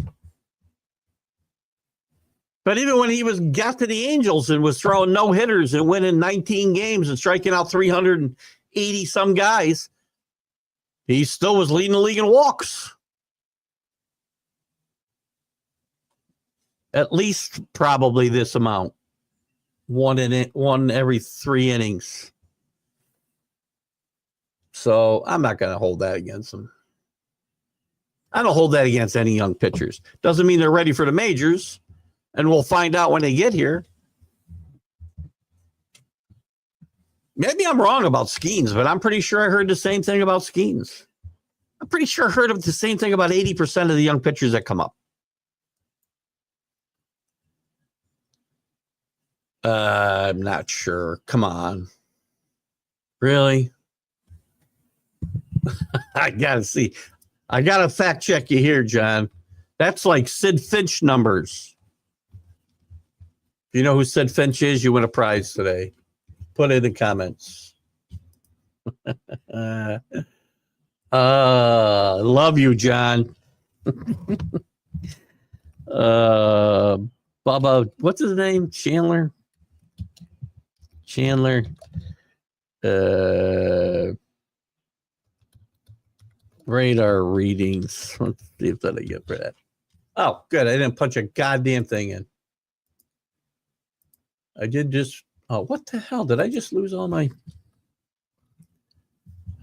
But even when he got to the Angels and was throwing no-hitters and winning 19 games and striking out 380-some guys, he still was leading the league in walks. At least probably this amount. One every 3 innings. So I'm not going to hold that against him. I don't hold that against any young pitchers. Doesn't mean they're ready for the majors, and we'll find out when they get here. Maybe I'm wrong about Skeens, but I'm pretty sure I heard the same thing about Skeens. I'm pretty sure I heard of the same thing about 80% of the young pitchers that come up. I'm not sure. Come on. Really? I gotta see. I gotta fact check you here, John. That's like Sid Finch numbers. If you know who Sid Finch is, you win a prize today. Put it in the comments. Love you, John. Bubba, what's his name? Chandler. Radar readings. Let's see if I get for that. Oh, good. I didn't punch a goddamn thing in. I did just. Oh, what the hell? Did I just lose all my.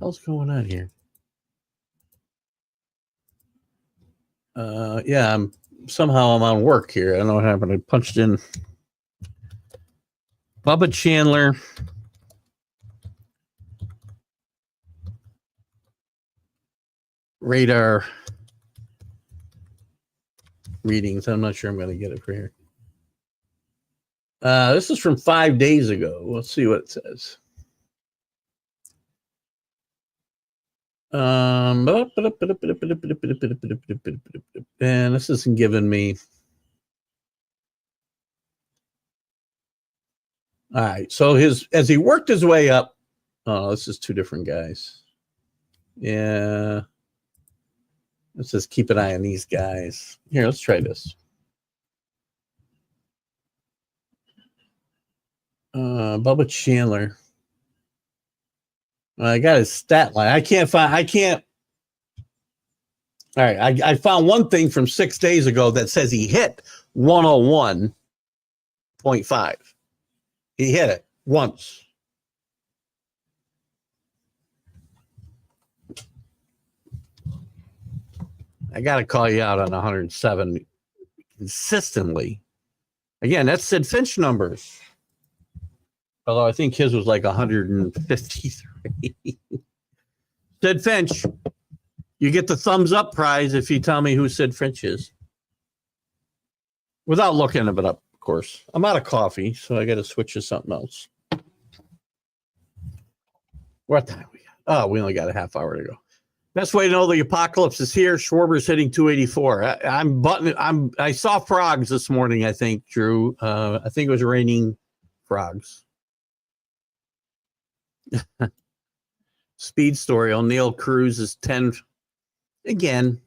What's going on here? Yeah, I'm on work here. I don't know what happened. I punched in Bubba Chandler. Radar readings. I'm not sure I'm going to get it for here. This is from 5 days ago. Let's see what it says. And this isn't giving me. All right. So as he worked his way up. Oh, this is 2 different guys. Yeah. Let's just keep an eye on these guys. Here, let's try this. Bubba Chandler. I got his stat line. I can't. All right. I found one thing from 6 days ago that says he hit 101.5. He hit it once. I got to call you out on 107 consistently. Again, that's Sid Finch numbers. Although I think his was like 153. Sid Finch, you get the thumbs up prize if you tell me who Sid Finch is. Without looking it up, of course. I'm out of coffee, so I got to switch to something else. What time we got? Oh, we only got a half hour to go. Best way to know the apocalypse is here. Schwarber's hitting 284. I saw frogs this morning, I think, Drew. I think it was raining frogs. Speed story. O'Neill Cruz is 10. Again,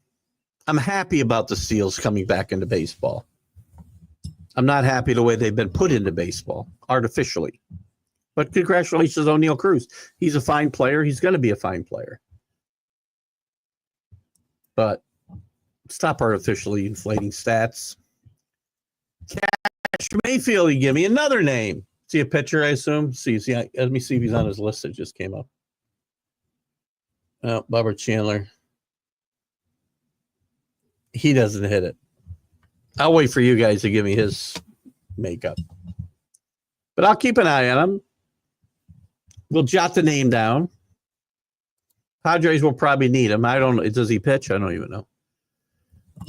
I'm happy about the Seals coming back into baseball. I'm not happy the way they've been put into baseball artificially. But congratulations, O'Neill Cruz. He's a fine player. He's going to be a fine player. But stop artificially inflating stats. Cash Mayfield, you give me another name. See a pitcher, I assume? Let me see if he's on his list that just came up. Oh, Bubba Chandler. He doesn't hit it. I'll wait for you guys to give me his makeup. But I'll keep an eye on him. We'll jot the name down. Padres will probably need him. I don't know. Does he pitch? I don't even know.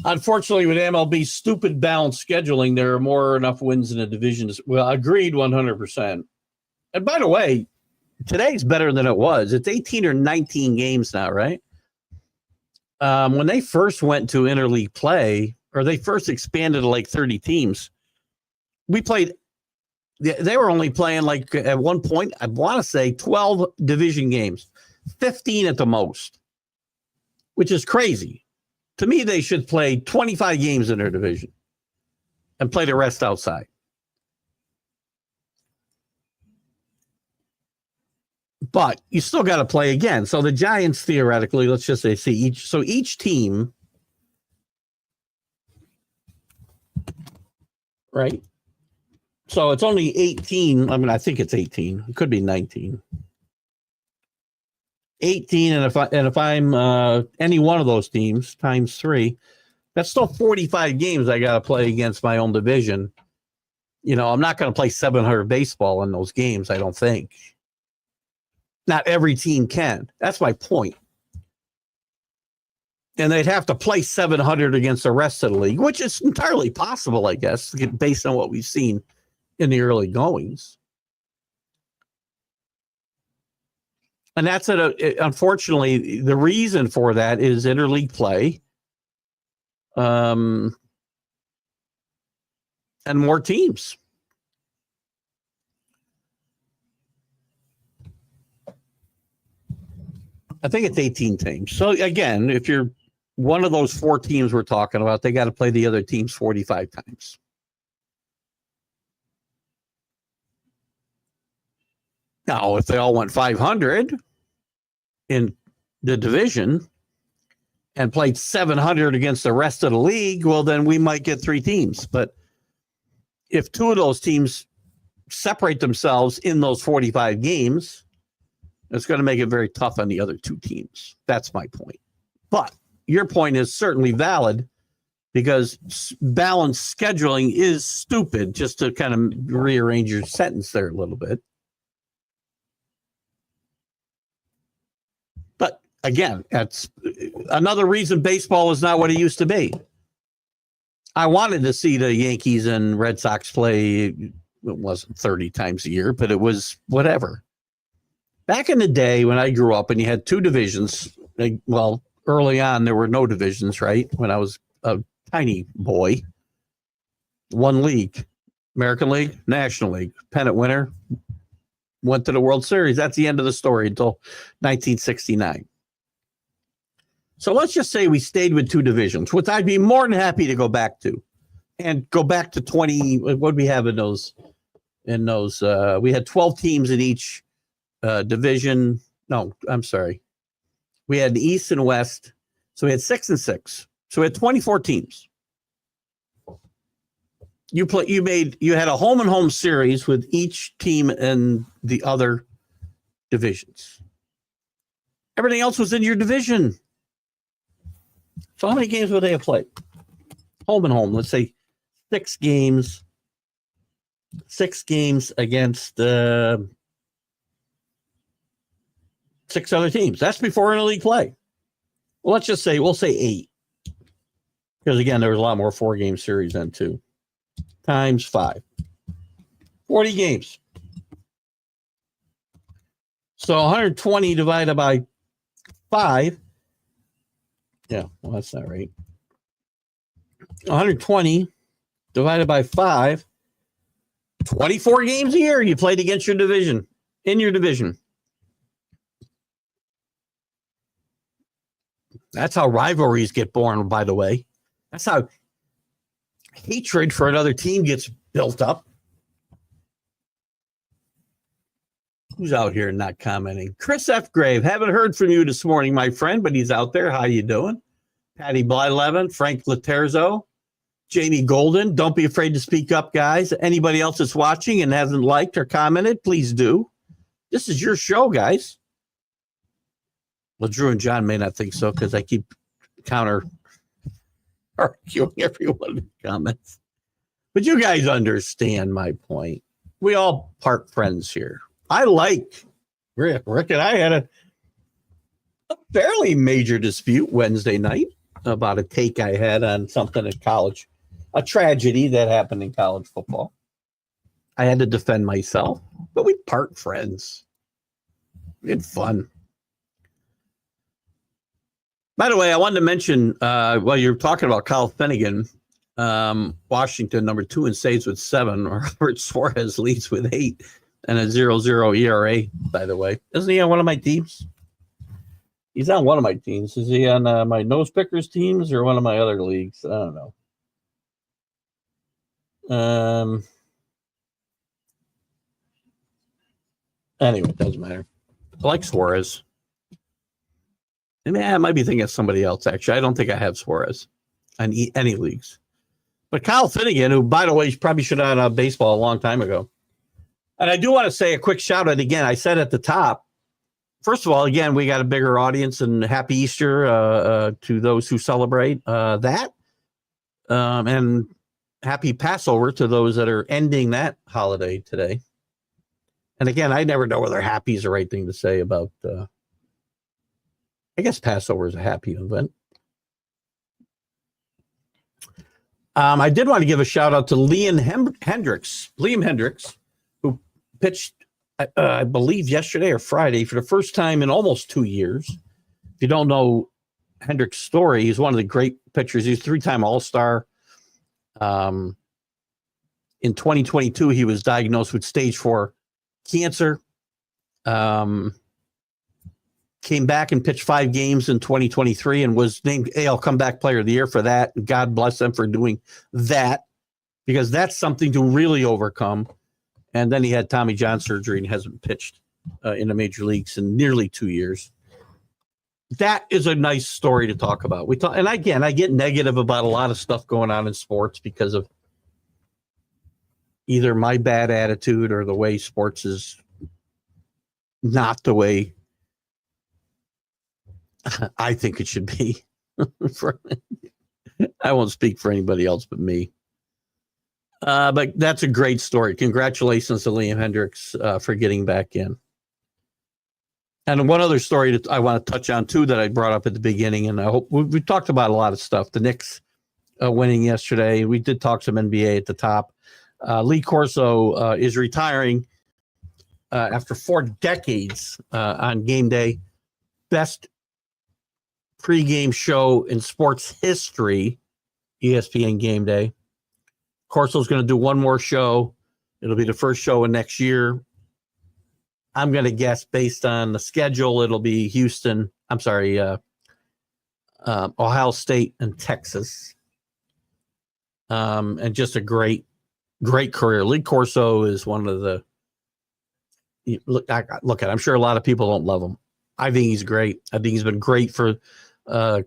Unfortunately, with MLB's stupid balanced scheduling, there are more enough wins in the division. Well, agreed 100%. And by the way, today's better than it was. It's 18 or 19 games now, right? when they first went to interleague play, or they first expanded to like 30 teams, we played. They were only playing like at one point, I want to say 12 division games, 15 at the most, which is crazy. To me, they should play 25 games in their division and play the rest outside. But you still got to play again. So the Giants, theoretically, let's just say, each team, right? So it's only 18. I mean, I think it's 18. It could be 19. 18, and if I'm any one of those teams times 3, that's still 45 games I got to play against my own division. You know, I'm not going to play 700 baseball in those games, I don't think. Not every team can. That's my point. And they'd have to play 700 against the rest of the league, which is entirely possible, I guess, based on what we've seen in the early goings. And that's unfortunately, the reason for that is interleague play. And more teams. I think it's 18 teams. So again, if you're one of those 4 teams we're talking about, they got to play the other teams 45 times. Now, if they all went 500 in the division and played 700 against the rest of the league, well, then we might get 3 teams. But if 2 of those teams separate themselves in those 45 games, it's going to make it very tough on the other 2 teams. That's my point. But your point is certainly valid, because balanced scheduling is stupid, just to kind of rearrange your sentence there a little bit. But again, that's another reason baseball is not what it used to be. I wanted to see the Yankees and Red Sox play. It wasn't 30 times a year, but it was whatever. Back in the day when I grew up and you had 2 divisions, well, early on there were no divisions, right? When I was a tiny boy, 1 league, American League, National League, pennant winner, went to the World Series. That's the end of the story until 1969. So let's just say we stayed with 2 divisions, which I'd be more than happy to go back to, and go back to 20. What did we have in those? We had 12 teams in each division. No, I'm sorry. We had the East and West. So we had 6 and 6. So we had 24 teams. You had a home and home series with each team in the other divisions. Everything else was in your division. So how many games would they have played? Home and home. Let's say 6 games. 6 games against 6 other teams. That's before interleague play. Well, we'll say 8. Because again, there was a lot more 4-game series then too. Times 5. 40 games. So 120 divided by 5. Yeah, well, that's not right. 120 divided by 5. 24 games a year you played against your division. In your division. That's how rivalries get born, by the way. That's how hatred for another team gets built up. Who's out here not commenting? Chris F. Grave, haven't heard from you this morning, my friend, but he's out there. How you doing? Patty Blylevin, Frank Laterzo, Jamie Golden. Don't be afraid to speak up, guys. Anybody else that's watching and hasn't liked or commented, please do. This is your show, guys. Well, Drew and John may not think so because I keep counter arguing everyone in the comments. But you guys understand my point. We all part friends here. I like Rick and I had a fairly major dispute Wednesday night about a take I had on something at college, a tragedy that happened in college football. I had to defend myself, but we part friends. We had fun. By the way, I wanted to mention, while you're talking about Kyle Finnegan, Washington, number 2 in saves with 7. Robert Suarez leads with 8 and a 0.00 ERA, by the way. Isn't he on one of my teams? He's on one of my teams. Is he on my nose pickers teams or one of my other leagues? I don't know. Anyway, it doesn't matter. I like Suarez. I might be thinking of somebody else, actually. I don't think I have Suarez on any leagues. But Kyle Finnegan, who, by the way, probably should have had baseball a long time ago. And I do want to say a quick shout out again. I said at the top, first of all, again, we got a bigger audience, and happy Easter to those who celebrate that. And happy Passover to those that are ending that holiday today. And again, I never know whether happy is the right thing to say about, I guess Passover is a happy event. I did want to give a shout out to Liam Hendricks, who pitched, I believe, yesterday or Friday for the first time in almost 2 years. If you don't know Hendricks' story, he's one of the great pitchers. He's a 3-time All-Star. In 2022, he was diagnosed with stage 4 cancer. Came back and pitched 5 games in 2023 and was named AL Comeback Player of the Year for that. God bless them for doing that, because that's something to really overcome. And then he had Tommy John surgery and hasn't pitched in the major leagues in nearly 2 years. That is a nice story to talk about. And again, I get negative about a lot of stuff going on in sports because of either my bad attitude or the way sports is not the way I think it should be. I won't speak for anybody else but me. But that's a great story. Congratulations to Liam Hendricks for getting back in. And one other story that I want to touch on, too, that I brought up at the beginning, and I hope we talked about a lot of stuff. The Knicks winning yesterday. We did talk some NBA at the top. Lee Corso is retiring after 4 decades on game day. Best pregame show in sports history, ESPN Game Day. Corso's going to do one more show. It'll be the first show of next year. I'm going to guess, based on the schedule, it'll be Ohio State and Texas. And just a great career. Lee Corso is one of the I'm sure a lot of people don't love him. I think he's great. I think he's been great for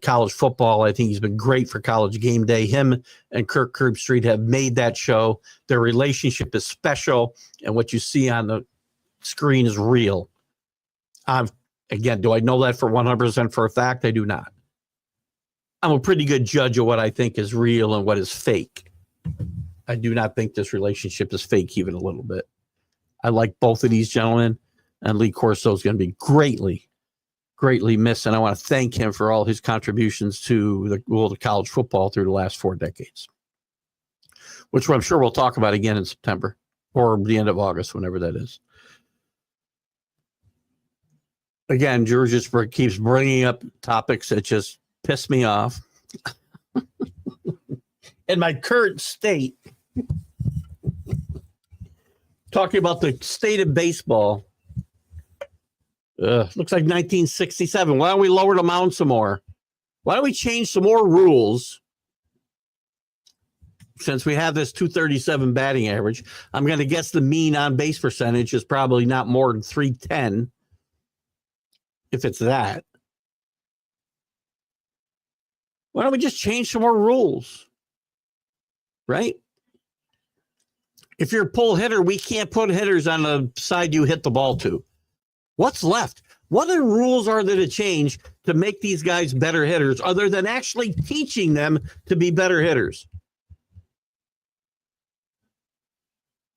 college football. I think he's been great for College Game Day. Him and Kirk Herbstreit have made that show. Their relationship is special, and what you see on the screen is real. Again, do I know that for 100% for a fact? I do not. I'm a pretty good judge of what I think is real and what is fake. I do not think this relationship is fake even a little bit. I like both of these gentlemen, and Lee Corso is going to be greatly missed, and I want to thank him for all his contributions to the world of college football through the last 4 decades, which I'm sure we'll talk about again in September or the end of August, whenever that is. Again, George just keeps bringing up topics that just piss me off. In my current state, talking about the state of baseball, looks like 1967. Why don't we lower the mound some more? Why don't we change some more rules? Since we have this 237 batting average, I'm going to guess the mean on base percentage is probably not more than 310. If it's that. Why don't we just change some more rules? Right? If you're a pull hitter, we can't put hitters on the side you hit the ball to. What's left? What other rules are there to change to make these guys better hitters other than actually teaching them to be better hitters?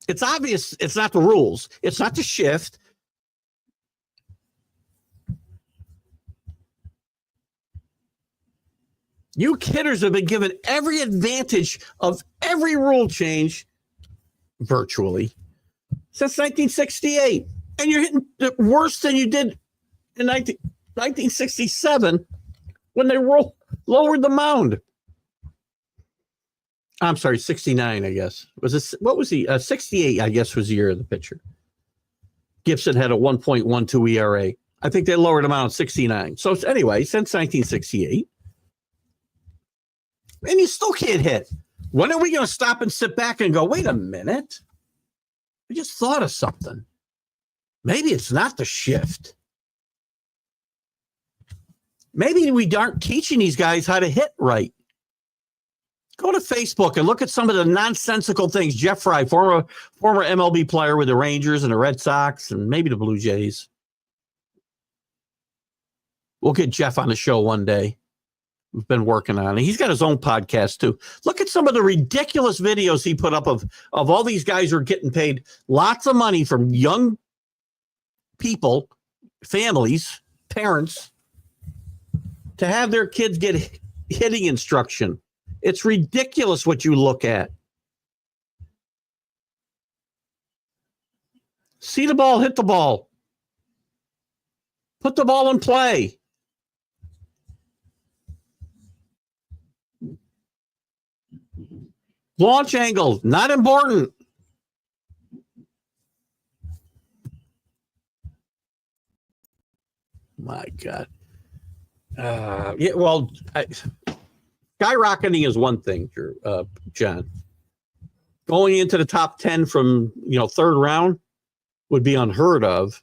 It's obvious it's not the rules. It's not the shift. You hitters have been given every advantage of every rule change virtually since 1968. And you're hitting worse than you did in 1967 when they lowered the mound. I'm sorry, 69, I guess. What was he? 68, I guess, was the year of the pitcher. Gibson had a 1.12 ERA. I think they lowered him out at 69. So anyway, since 1968. And you still can't hit. When are we going to stop and sit back and go, wait a minute? I just thought of something. Maybe it's not the shift. Maybe we aren't teaching these guys how to hit right. Go to Facebook and look at some of the nonsensical things. Jeff Fry, former MLB player with the Rangers and the Red Sox and maybe the Blue Jays. We'll get Jeff on the show one day. We've been working on it. He's got his own podcast too. Look at some of the ridiculous videos he put up of all these guys who are getting paid lots of money from young people, families, parents, to have their kids get hitting instruction. It's ridiculous what you look at. See the ball, hit the ball. Put the ball in play. Launch angle, not important. My God. Yeah, well, skyrocketing is one thing, John. Going into the top 10 from, third round would be unheard of.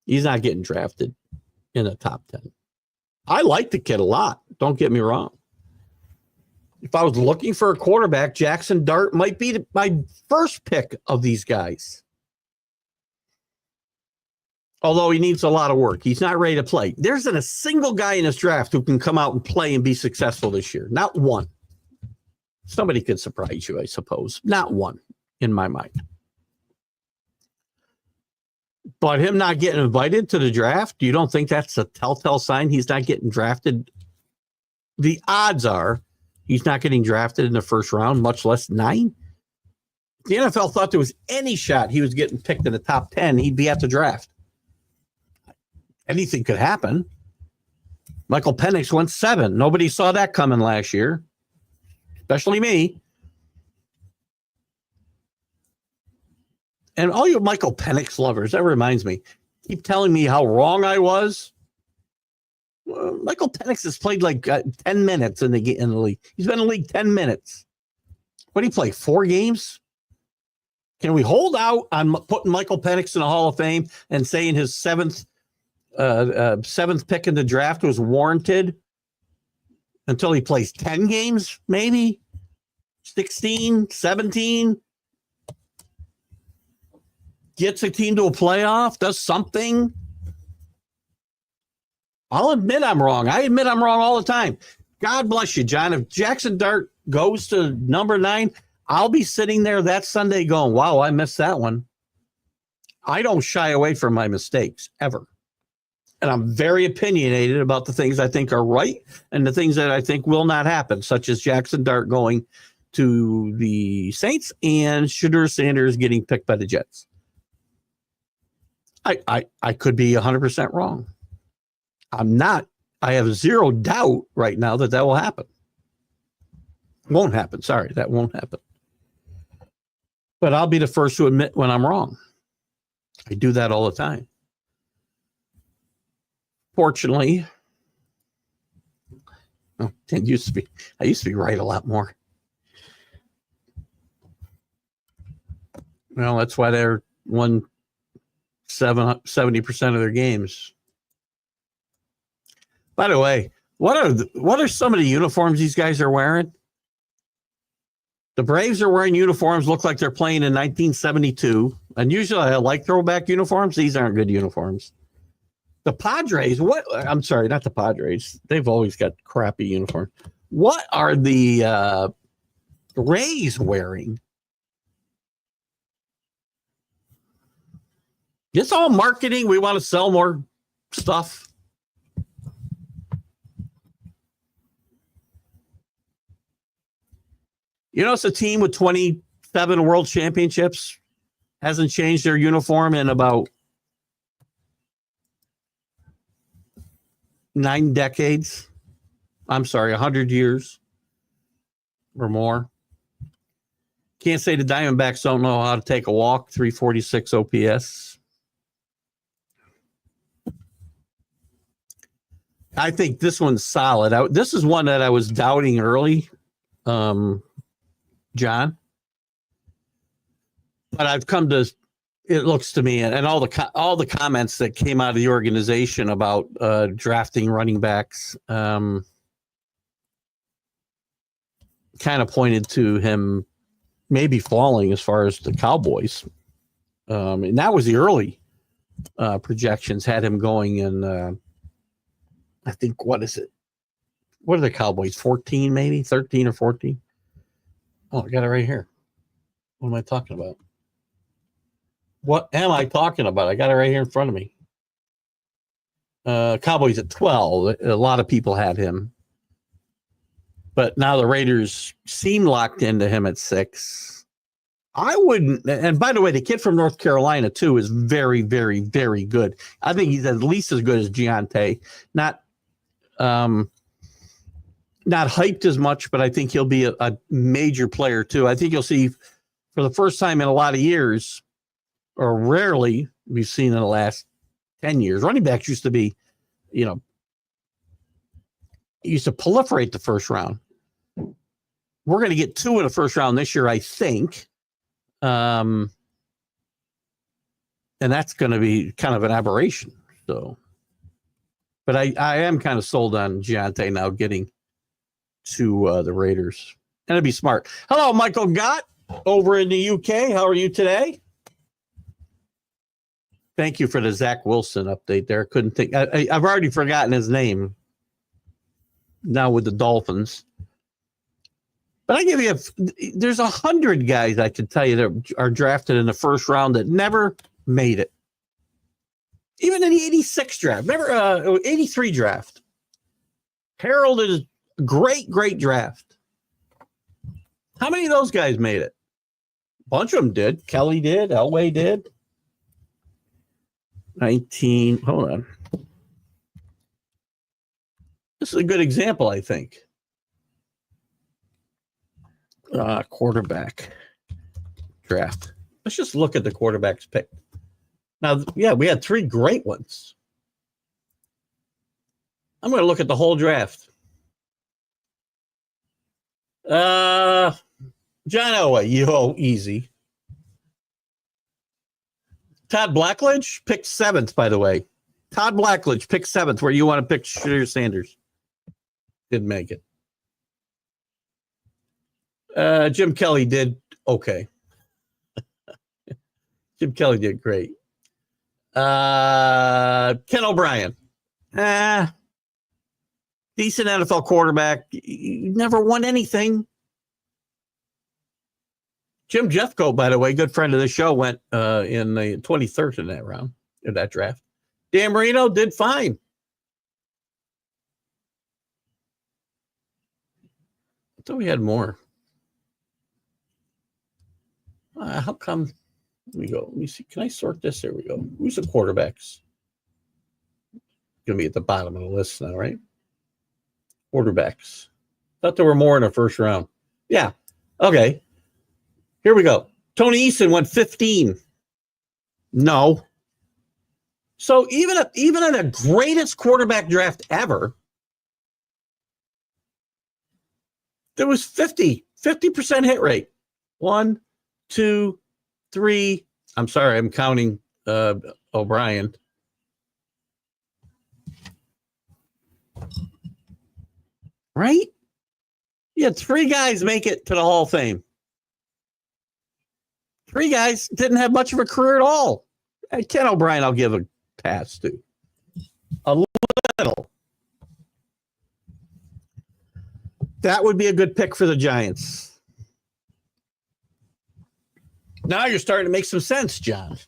He's not getting drafted in the top 10. I like the kid a lot. Don't get me wrong. If I was looking for a quarterback, Jackson Dart might be my first pick of these guys. Although he needs a lot of work. He's not ready to play. There isn't a single guy in this draft who can come out and play and be successful this year. Not one. Somebody could surprise you, I suppose. Not one, in my mind. But him not getting invited to the draft, you don't think that's a telltale sign he's not getting drafted? The odds are he's not getting drafted in the first round, much less 9. If the NFL thought there was any shot he was getting picked in the top 10, he'd be at the draft. Anything could happen. Michael Penix went 7. Nobody saw that coming last year, especially me. And all you Michael Penix lovers, that reminds me, keep telling me how wrong I was. Well, Michael Penix has played like 10 minutes in the league. He's been in the league 10 minutes. What did he play? 4 games? Can we hold out on putting Michael Penix in the Hall of Fame and saying his seventh pick in the draft was warranted until he plays 10 games, maybe 16, 17, gets a team to a playoff, does something? I'll admit I'm wrong. I admit I'm wrong all the time. God bless you, John. If Jackson Dart goes to number 9, I'll be sitting there that Sunday going, wow, I missed that one. I don't shy away from my mistakes, ever. And I'm very opinionated about the things I think are right and the things that I think will not happen, such as Jackson Dart going to the Saints and Shedeur Sanders getting picked by the Jets. I could be 100% wrong. I'm not. I have zero doubt right now that will happen. Won't happen. Sorry, that won't happen. But I'll be the first to admit when I'm wrong. I do that all the time. Fortunately, I used to be right a lot more. Well, that's why they're won 70% of their games. By the way, what are some of the uniforms these guys are wearing? The Braves are wearing uniforms look like they're playing in 1972. And usually I like throwback uniforms. These aren't good uniforms. The Padres, I'm sorry, not the Padres. They've always got crappy uniforms. What are the Rays wearing? It's all marketing. We want to sell more stuff. You know, it's a team with 27 world championships. Hasn't changed their uniform in about 9 decades. I'm sorry, 100 years or more. Can't say the Diamondbacks don't know how to take a walk. 346 OPS. I think this one's solid. This is one that I was doubting early, John. But I've come to, it looks to me, and all the comments that came out of the organization about drafting running backs kind of pointed to him maybe falling as far as the Cowboys. And that was the early projections had him going in, I think, what is it? What are the Cowboys? 14, maybe 13 or 14? Oh, I got it right here. What am I talking about? What am I talking about? I got it right here in front of me. Cowboys at 12. A lot of people had him. But now the Raiders seem locked into him at 6. I wouldn't. And by the way, the kid from North Carolina, too, is very, very, very good. I think he's at least as good as Giante. Not hyped as much, but I think he'll be a major player, too. I think you'll see for the first time in a lot of years, or rarely we've seen in the last 10 years. Running backs used to be, used to proliferate the first round. We're going to get 2 in the first round this year, I think. And that's going to be kind of an aberration. So, but I am kind of sold on Giante now getting to the Raiders. And it'd be smart. Hello, Michael Gott over in the UK. How are you today? Thank you for the Zach Wilson update there. Couldn't think. I've already forgotten his name now with the Dolphins. But I give you, there's 100 guys I can tell you that are drafted in the first round that never made it. Even in the 86 draft, remember 83 draft. Heralded as a great, great draft. How many of those guys made it? A bunch of them did. Kelly did. Elway did. 19. Hold on. This is a good example, I think. Quarterback draft. Let's just look at the quarterbacks picked. Now, yeah, we had 3 great ones. I'm going to look at the whole draft. John Elway, easy. Todd Blackledge picked 7th, by the way. Todd Blackledge picked 7th, where you want to pick Shedeur Sanders. Didn't make it. Jim Kelly did okay. Jim Kelly did great. Ken O'Brien. Decent NFL quarterback. He never won anything. Jim Jeffcoat, by the way, good friend of the show, went in the 23rd in that round, in that draft. Dan Marino did fine. I thought we had more. How come? Here we go. Let me see. Can I sort this? There we go. Who's the quarterbacks? Going to be at the bottom of the list now, right? Quarterbacks. Thought there were more in the first round. Yeah. Okay. Here we go. Tony Eason went 15. No. So even in the greatest quarterback draft ever, there was 50% hit rate. 1, 2, 3. I'm sorry, I'm counting O'Brien. Right? You had 3 guys make it to the Hall of Fame. 3 guys didn't have much of a career at all. Ken O'Brien, I'll give a pass to. A little. That would be a good pick for the Giants. Now you're starting to make some sense, John.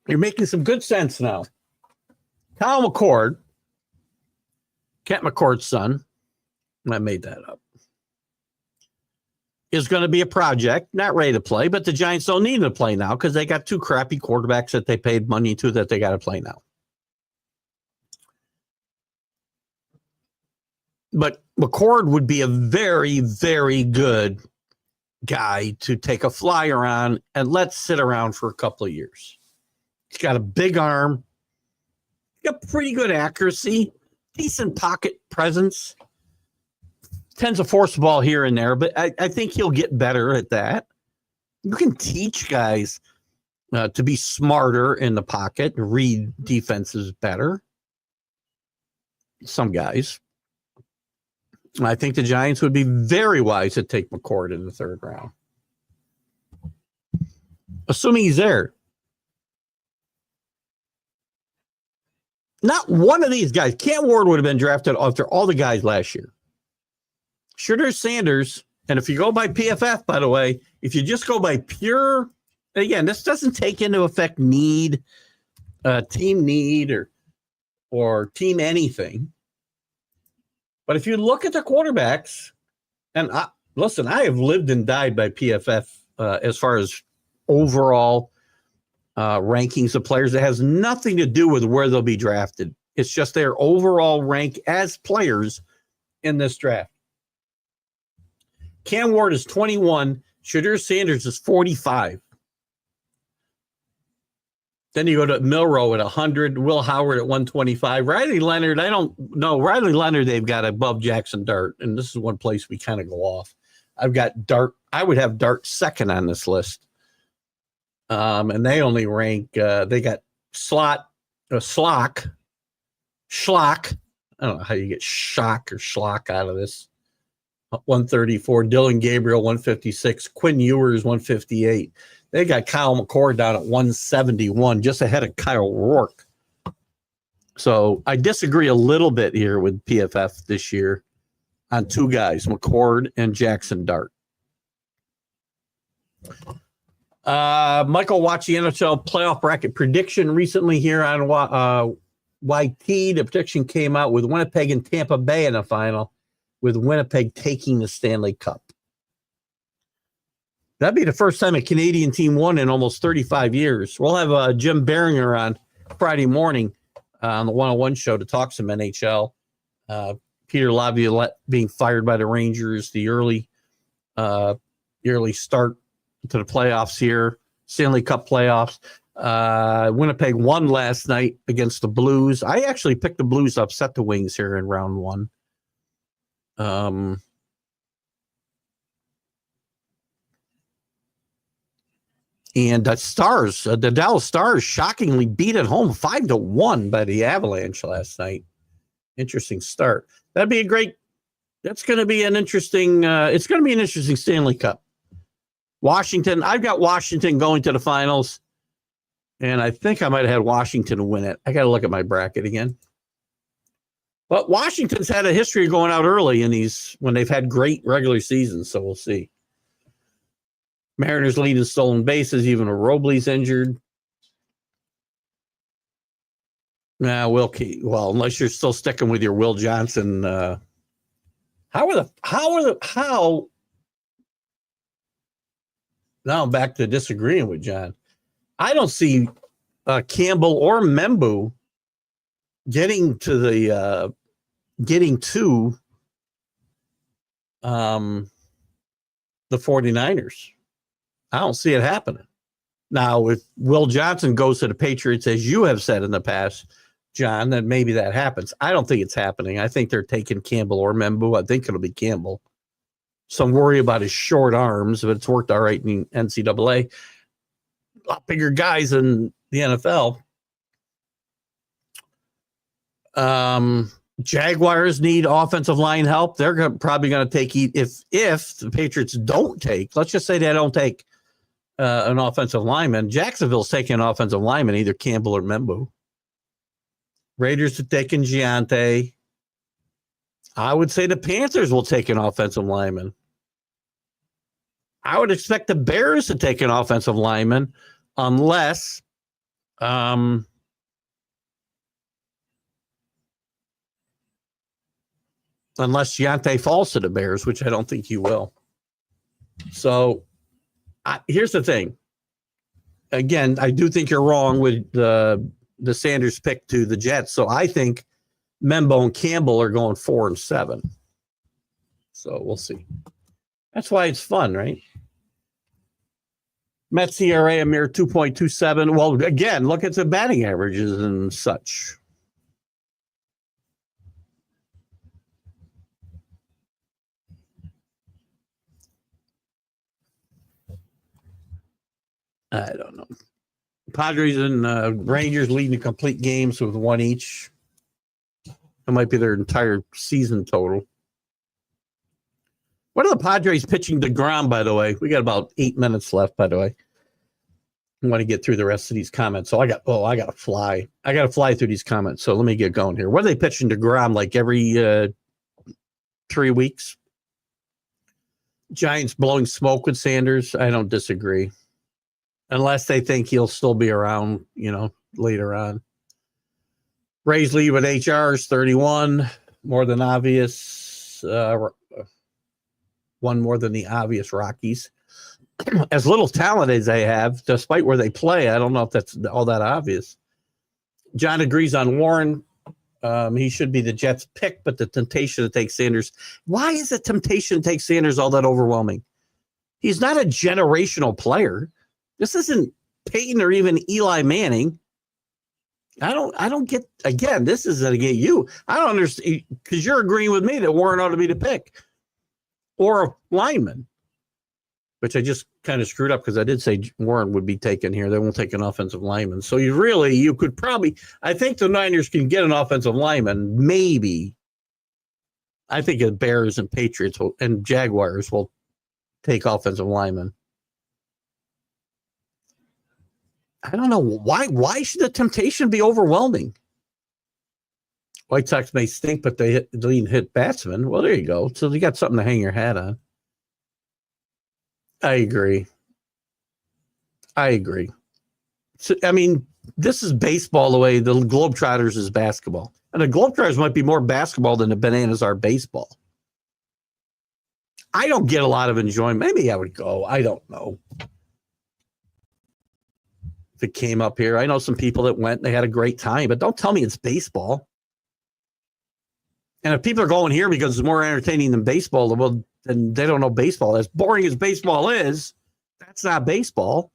You're making some good sense now. Kyle McCord, Kent McCord's son. I made that up. is going to be a project, not ready to play, but the Giants don't need to play now because they got 2 crappy quarterbacks that they paid money to that they got to play now. But McCord would be a very, very good guy to take a flyer on and let sit around for a couple of years. He's got a big arm, got pretty good accuracy, decent pocket presence, tends to force the ball here and there, but I think he'll get better at that. You can teach guys to be smarter in the pocket, read defenses better. Some guys. I think the Giants would be very wise to take McCord in the 3rd round. Assuming he's there. Not one of these guys. Cam Ward would have been drafted after all the guys last year. Shedeur Sanders, and if you go by PFF, by the way, if you just go by pure, again, this doesn't take into effect need, team need, or team anything. But if you look at the quarterbacks, and I have lived and died by PFF as far as overall rankings of players. It has nothing to do with where they'll be drafted. It's just their overall rank as players in this draft. Cam Ward is 21. Shedeur Sanders is 45. Then you go to Milrow at 100, Will Howard at 125. Riley Leonard, I don't know. Riley Leonard, they've got above Jackson Dart, and this is one place we kind of go off. I've got Dart. I would have Dart second on this list. And they only rank, they got Schlock. I don't know how you get shock or schlock out of this. 134. Dylan Gabriel, 156. Quinn Ewers, 158. They got Kyle McCord down at 171, just ahead of Kyle Rourke. So I disagree a little bit here with PFF this year on 2 guys, McCord and Jackson Dart. Michael watched the NHL playoff bracket prediction recently here on YT. The prediction came out with Winnipeg and Tampa Bay in the final, with Winnipeg taking the Stanley Cup. That'd be the first time a Canadian team won in almost 35 years. We'll have Jim Beringer on Friday morning on the 101 show to talk some NHL. Peter Laviolette being fired by the Rangers, the early start to the playoffs here, Stanley Cup playoffs. Winnipeg won last night against the Blues. I actually picked the Blues to upset the Wings here in round 1. And the Dallas Stars shockingly beat at home 5-1 by the Avalanche last night. Interesting start. That's going to be an interesting, it's going to be an interesting Stanley Cup. Washington, I've got Washington going to the finals, and I think I might have had Washington win it. I got to look at my bracket again. But Washington's had a history of going out early in these when they've had great regular seasons, so we'll see. Mariners lead in stolen bases, even a Robles injured. Well, unless you're still sticking with your Will Johnson. Now I'm back to disagreeing with John. I don't see Campbell or Membu getting to the 49ers. I don't see it happening. Now, if Will Johnson goes to the Patriots, as you have said in the past, John, then maybe that happens. I don't think it's happening. I think they're taking Campbell or Membu. I think it'll be Campbell. Some worry about his short arms, but it's worked all right in NCAA. A lot bigger guys in the NFL. Jaguars need offensive line help. They're probably going to take if the Patriots don't take. Let's just say they don't take an offensive lineman. Jacksonville's taking an offensive lineman, either Campbell or Membu. Raiders are taking Giante. I would say the Panthers will take an offensive lineman. I would expect the Bears to take an offensive lineman unless Giante falls to the Bears, which I don't think he will. So here's the thing. Again, I do think you're wrong with the Sanders pick to the Jets. So I think Membo and Campbell are going 4 and 7. So we'll see. That's why it's fun, right? Mets ERA a mere 2.27. Well, again, look at the batting averages and such. I don't know. Padres and Rangers leading the complete games with 1 each. That might be their entire season total. What are the Padres pitching DeGrom, by the way? We got about 8 minutes left, by the way. I want to get through the rest of these comments. So I got to fly. I got to fly through these comments. So let me get going here. What are they pitching DeGrom like every 3 weeks? Giants blowing smoke with Sanders? I don't disagree. Unless they think he'll still be around, later on. Rays lead with HRs 31, more than obvious. One more than the obvious Rockies. As little talent as they have, despite where they play, I don't know if that's all that obvious. John agrees on Warren. He should be the Jets' pick, but the temptation to take Sanders. Why is the temptation to take Sanders all that overwhelming? He's not a generational player. This isn't Peyton or even Eli Manning. I don't get, again, this is to get you. I don't understand, because you're agreeing with me that Warren ought to be the pick. Or a lineman, which I just kind of screwed up because I did say Warren would be taken here. They won't take an offensive lineman. So you could probably, I think the Niners can get an offensive lineman, maybe. I think the Bears and Patriots and Jaguars will take offensive linemen. I don't know why should the temptation be overwhelming? White Sox may stink, but they hit batsmen. Well, there you go. So you got something to hang your hat on. I agree. So, I mean, this is baseball the way the Globetrotters is basketball. And the Globetrotters might be more basketball than the Bananas are baseball. I don't get a lot of enjoyment. Maybe I would go. I don't know. If it came up here, I know some people that went, they had a great time, but don't tell me it's baseball. And if people are going here because it's more entertaining than baseball, well, then they don't know baseball. As boring as baseball is, that's not baseball.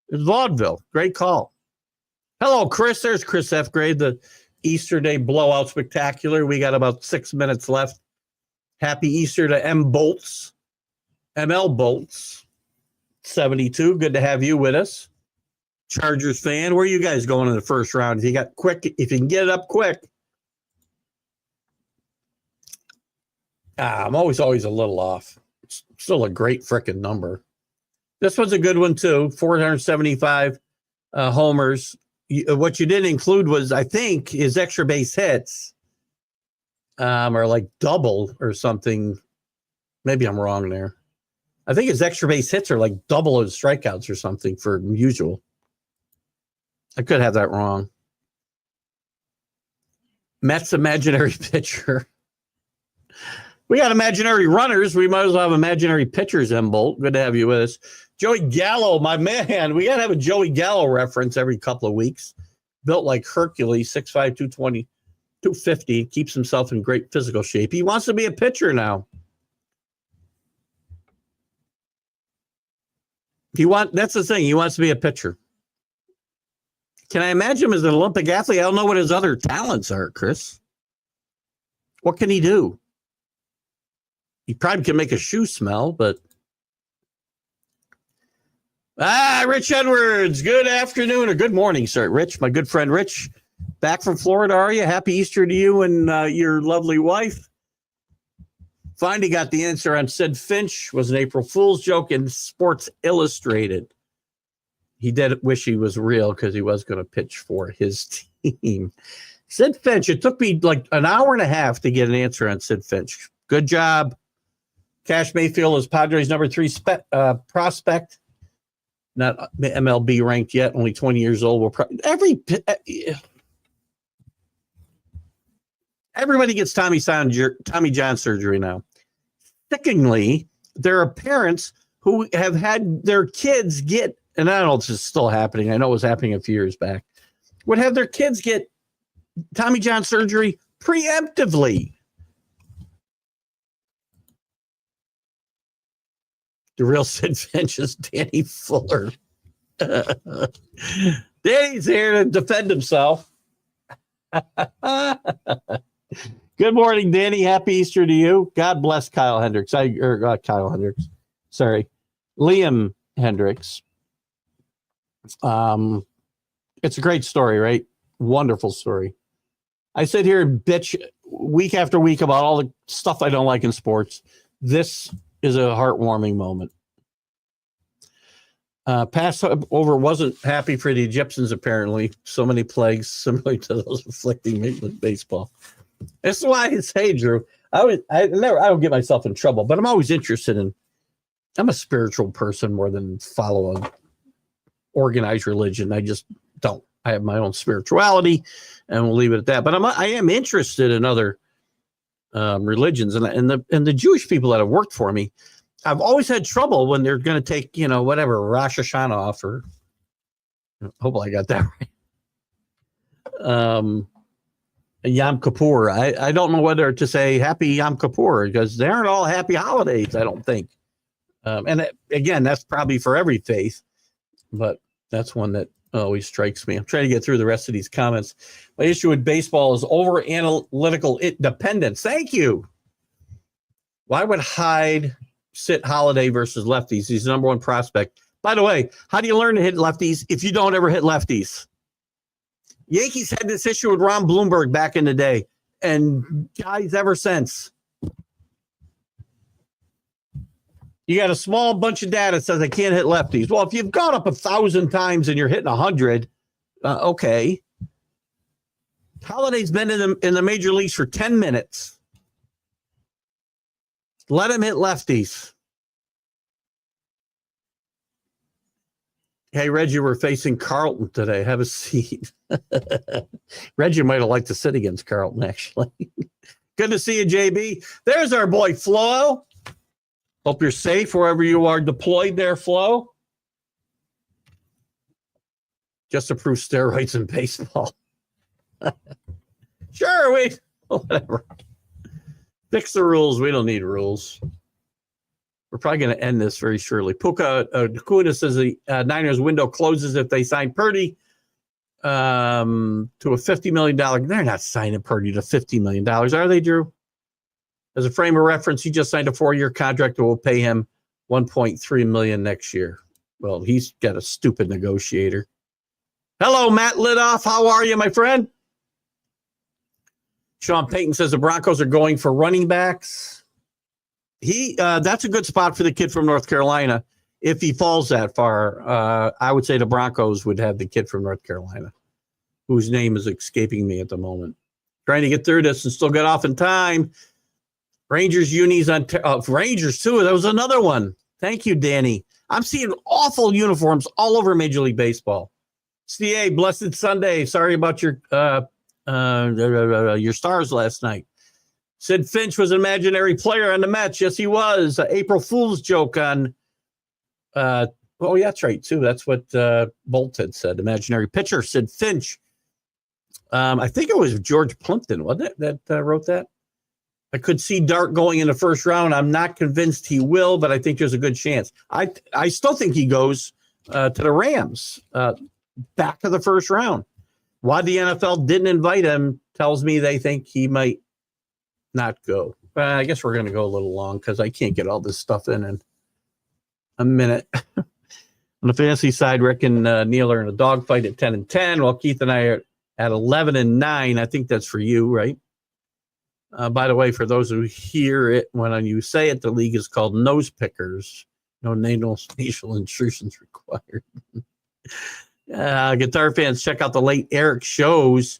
It's vaudeville. Great call. Hello, Chris. There's Chris F. Grade, the Easter Day blowout spectacular. We got about 6 minutes left. Happy Easter to ML Bolts, 72. Good to have you with us. Chargers fan. Where are you guys going in the first round? If you can get it up quick. I'm always a little off. It's still a great freaking number. This one's a good one, too. 475 homers. What you didn't include was, I think, his extra base hits are like double or something. Maybe I'm wrong there. I think his extra base hits are like double his strikeouts or something for usual. I could have that wrong. Mets imaginary pitcher. We got imaginary runners. We might as well have imaginary pitchers, Bolt. Good to have you with us. Joey Gallo, my man. We got to have a Joey Gallo reference every couple of weeks. Built like Hercules, 6'5", 220, 250. Keeps himself in great physical shape. He wants to be a pitcher now. That's the thing. He wants to be a pitcher. Can I imagine him as an Olympic athlete? I don't know what his other talents are, Chris. What can he do? He probably can make a shoe smell, but... Rich Edwards, good afternoon or good morning, sir. Rich, my good friend Rich, back from Florida, are you? Happy Easter to you and your lovely wife. Finally got the answer on Sid Finch. Was an April Fool's joke in Sports Illustrated. He did wish he was real because he was going to pitch for his team. Sid Finch, it took me like an hour and a half to get an answer on Sid Finch. Good job. Cash Mayfield is Padres' number 3 prospect. Not MLB ranked yet, only 20 years old. Everybody gets Tommy John surgery now. Sickeningly, there are parents who have had their kids get, and I don't know if this is still happening. I know it was happening a few years back, would have their kids get Tommy John surgery preemptively. The real Sid Finch is Danny Fuller. Danny's here to defend himself. Good morning, Danny. Happy Easter to you. God bless Kyle Hendricks. Liam Hendricks. It's a great story, right? Wonderful story. I sit here and bitch week after week about all the stuff I don't like in sports. This is a heartwarming moment. Passover wasn't happy for the Egyptians, apparently. So many plagues similar to those afflicting Major League Baseball. That's why I say, Drew, I don't get myself in trouble, but I'm always interested in, I'm a spiritual person more than follow an organized religion. I just don't. I have my own spirituality, and we'll leave it at that. But I am interested in other religions, and the Jewish people that have worked for me, I've always had trouble when they're going to take, whatever, Rosh Hashanah off, or hopefully I got that right. Yom Kippur. I don't know whether to say Happy Yom Kippur, because they aren't all happy holidays, I don't think. Again, that's probably for every faith, but that's one that always strikes me. I'm trying to get through the rest of these comments. My issue with baseball is over analytical dependence. Thank you. Why would Hyde sit Holiday versus lefties? He's the number one prospect. By the way, how do you learn to hit lefties if you don't ever hit lefties? Yankees had this issue with Ron Bloomberg back in the day, and guys ever since. You got a small bunch of data that says I can't hit lefties. Well, if you've gone up 1,000 times and you're hitting 100, okay. Holiday's been in the major leagues for 10 minutes. Let him hit lefties. Hey, Reggie, we're facing Carlton today. Have a seat. Reggie might have liked to sit against Carlton, actually. Good to see you, JB. There's our boy, Flo. Hope you're safe wherever you are deployed there, Flo. Just approve steroids in baseball. Sure, whatever. Fix the rules. We don't need rules. We're probably going to end this very shortly. Puka Kuna says the Niners window closes if they sign Purdy to a $50 million. They're not signing Purdy to $50 million, are they, Drew? As a frame of reference, he just signed a 4-year contract that will pay him $1.3 million next year. Well, he's got a stupid negotiator. Hello, Matt Lidoff. How are you, my friend? Sean Payton says the Broncos are going for running backs. That's a good spot for the kid from North Carolina. If he falls that far, I would say the Broncos would have the kid from North Carolina, whose name is escaping me at the moment. Trying to get through this and still get off in time. Rangers unis on Rangers too. That was another one. Thank you, Danny. I'm seeing awful uniforms all over Major League Baseball. CA, blessed Sunday. Sorry about your stars last night. Sid Finch was an imaginary player on the Mets. Yes, he was. April Fool's joke on. Yeah, that's right too. That's what Bolt had said. Imaginary pitcher Sid Finch. I think it was George Plimpton, wasn't it, that wrote that? I could see Dart going in the first round. I'm not convinced he will, but I think there's a good chance. I still think he goes to the Rams, back to the first round. Why the NFL didn't invite him tells me they think he might not go. I guess we're going to go a little long because I can't get all this stuff in a minute. On the fantasy side, Rick and Neil are in a dogfight at 10-10, while Keith and I are at 11-9. I think that's for you, right? By the way, for those who hear it when you say it, the league is called Nose Pickers. No nasal intrusions required. Guitar fans, check out the late Eric Show's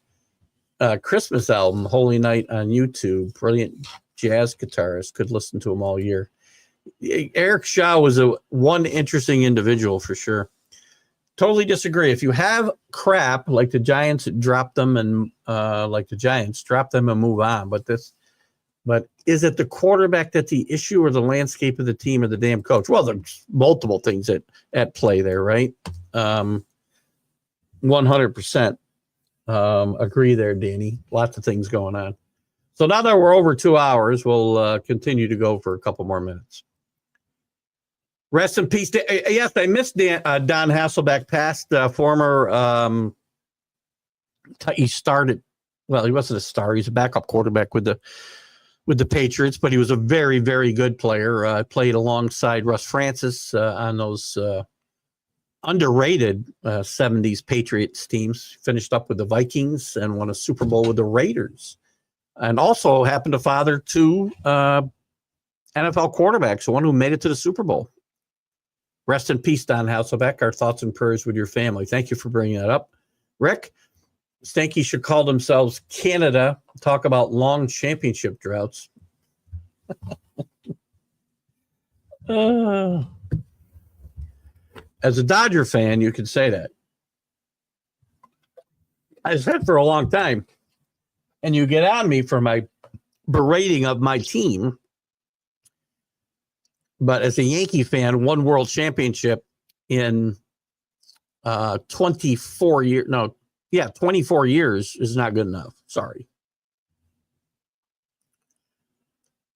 Christmas album, Holy Night, on YouTube. Brilliant jazz guitarist. Could listen to him all year. Eric Shaw was one interesting individual for sure. Totally disagree. If you have crap like the Giants, drop them and drop them and move on. But But is it the quarterback that's the issue, or the landscape of the team, or the damn coach? Well, there's multiple things at play there, right? 100% agree there, Danny. Lots of things going on. So now that we're over 2 hours, we'll continue to go for a couple more minutes. Rest in peace. Yes, I missed Don Hasselbeck, past former. He started. Well, he wasn't a star. He's a backup quarterback with the Patriots, but he was a very, very good player. Played alongside Russ Francis on those underrated 70s Patriots teams. Finished up with the Vikings and won a Super Bowl with the Raiders. And also happened to father two NFL quarterbacks, one who made it to the Super Bowl. Rest in peace, Don Hasselbeck. Our thoughts and prayers with your family. Thank you for bringing that up. Rick, Stanky should call themselves Canada. Talk about long championship droughts. As a Dodger fan, you could say that. I said for a long time, and you get on me for my berating of my team. But as a Yankee fan, one world championship in 24 years. No, yeah, 24 years is not good enough. Sorry.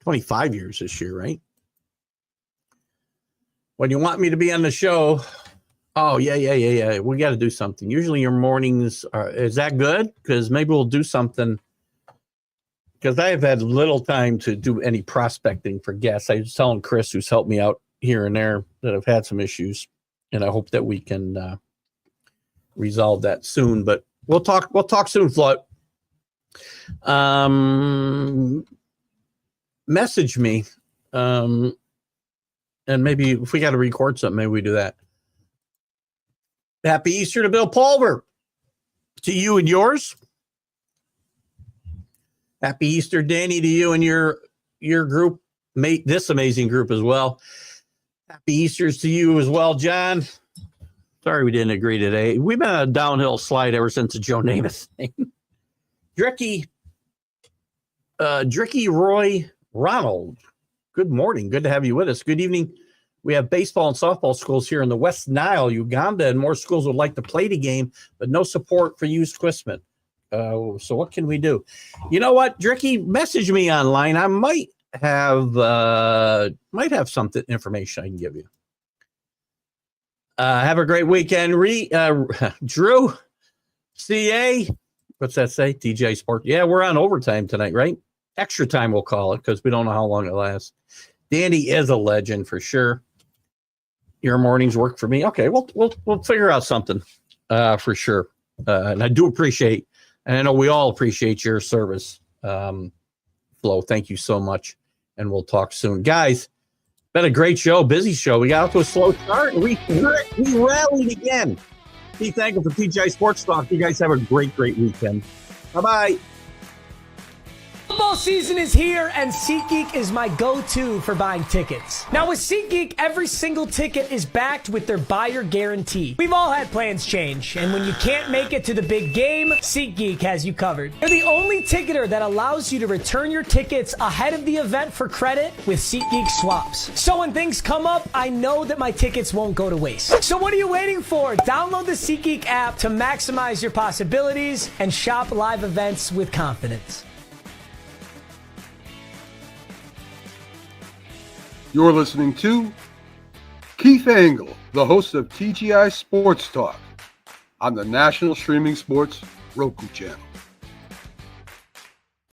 25 years this year, right? When you want me to be on the show, oh, yeah. We got to do something. Usually your mornings are, is that good? Because maybe we'll do something. Because I have had little time to do any prospecting for guests. I was telling Chris, who's helped me out here and there, that I've had some issues, and I hope that we can resolve that soon. But we'll talk soon, Float. Message me, and maybe if we got to record something, maybe we do that. Happy Easter to Bill Pulver, to you and yours. Happy Easter, Danny, to you and your group, mate. This amazing group as well. Happy Easter's to you as well, John. Sorry we didn't agree today. We've been on a downhill slide ever since the Joe Namath thing. Dricky Roy Ronald. Good morning. Good to have you with us. Good evening. We have baseball and softball schools here in the West Nile, Uganda, and more schools would like to play the game, but no support for used equipment. So what can we do? You know what, Dricky, message me online. I might have something, information I can give you. Have a great weekend. Drew, CA, what's that say? TGI Sport. Yeah, we're on overtime tonight, right? Extra time, we'll call it, because we don't know how long it lasts. Danny is a legend for sure. Your mornings work for me. Okay, we'll figure out something for sure. And I do appreciate. And I know we all appreciate your service, Flo. Thank you so much. And we'll talk soon. Guys, been a great show, busy show. We got off to a slow start. We rallied again. Be thankful for TGI Sports Talk. You guys have a great weekend. Bye-bye. Football season is here, and SeatGeek is my go-to for buying tickets. Now with SeatGeek, every single ticket is backed with their buyer guarantee. We've all had plans change, and when you can't make it to the big game, SeatGeek has you covered. They're the only ticketer that allows you to return your tickets ahead of the event for credit with SeatGeek swaps. So when things come up, I know that my tickets won't go to waste. So what are you waiting for? Download the SeatGeek app to maximize your possibilities and shop live events with confidence. You're listening to Keith Engle, the host of TGI Sports Talk on the National Streaming Sports Roku channel.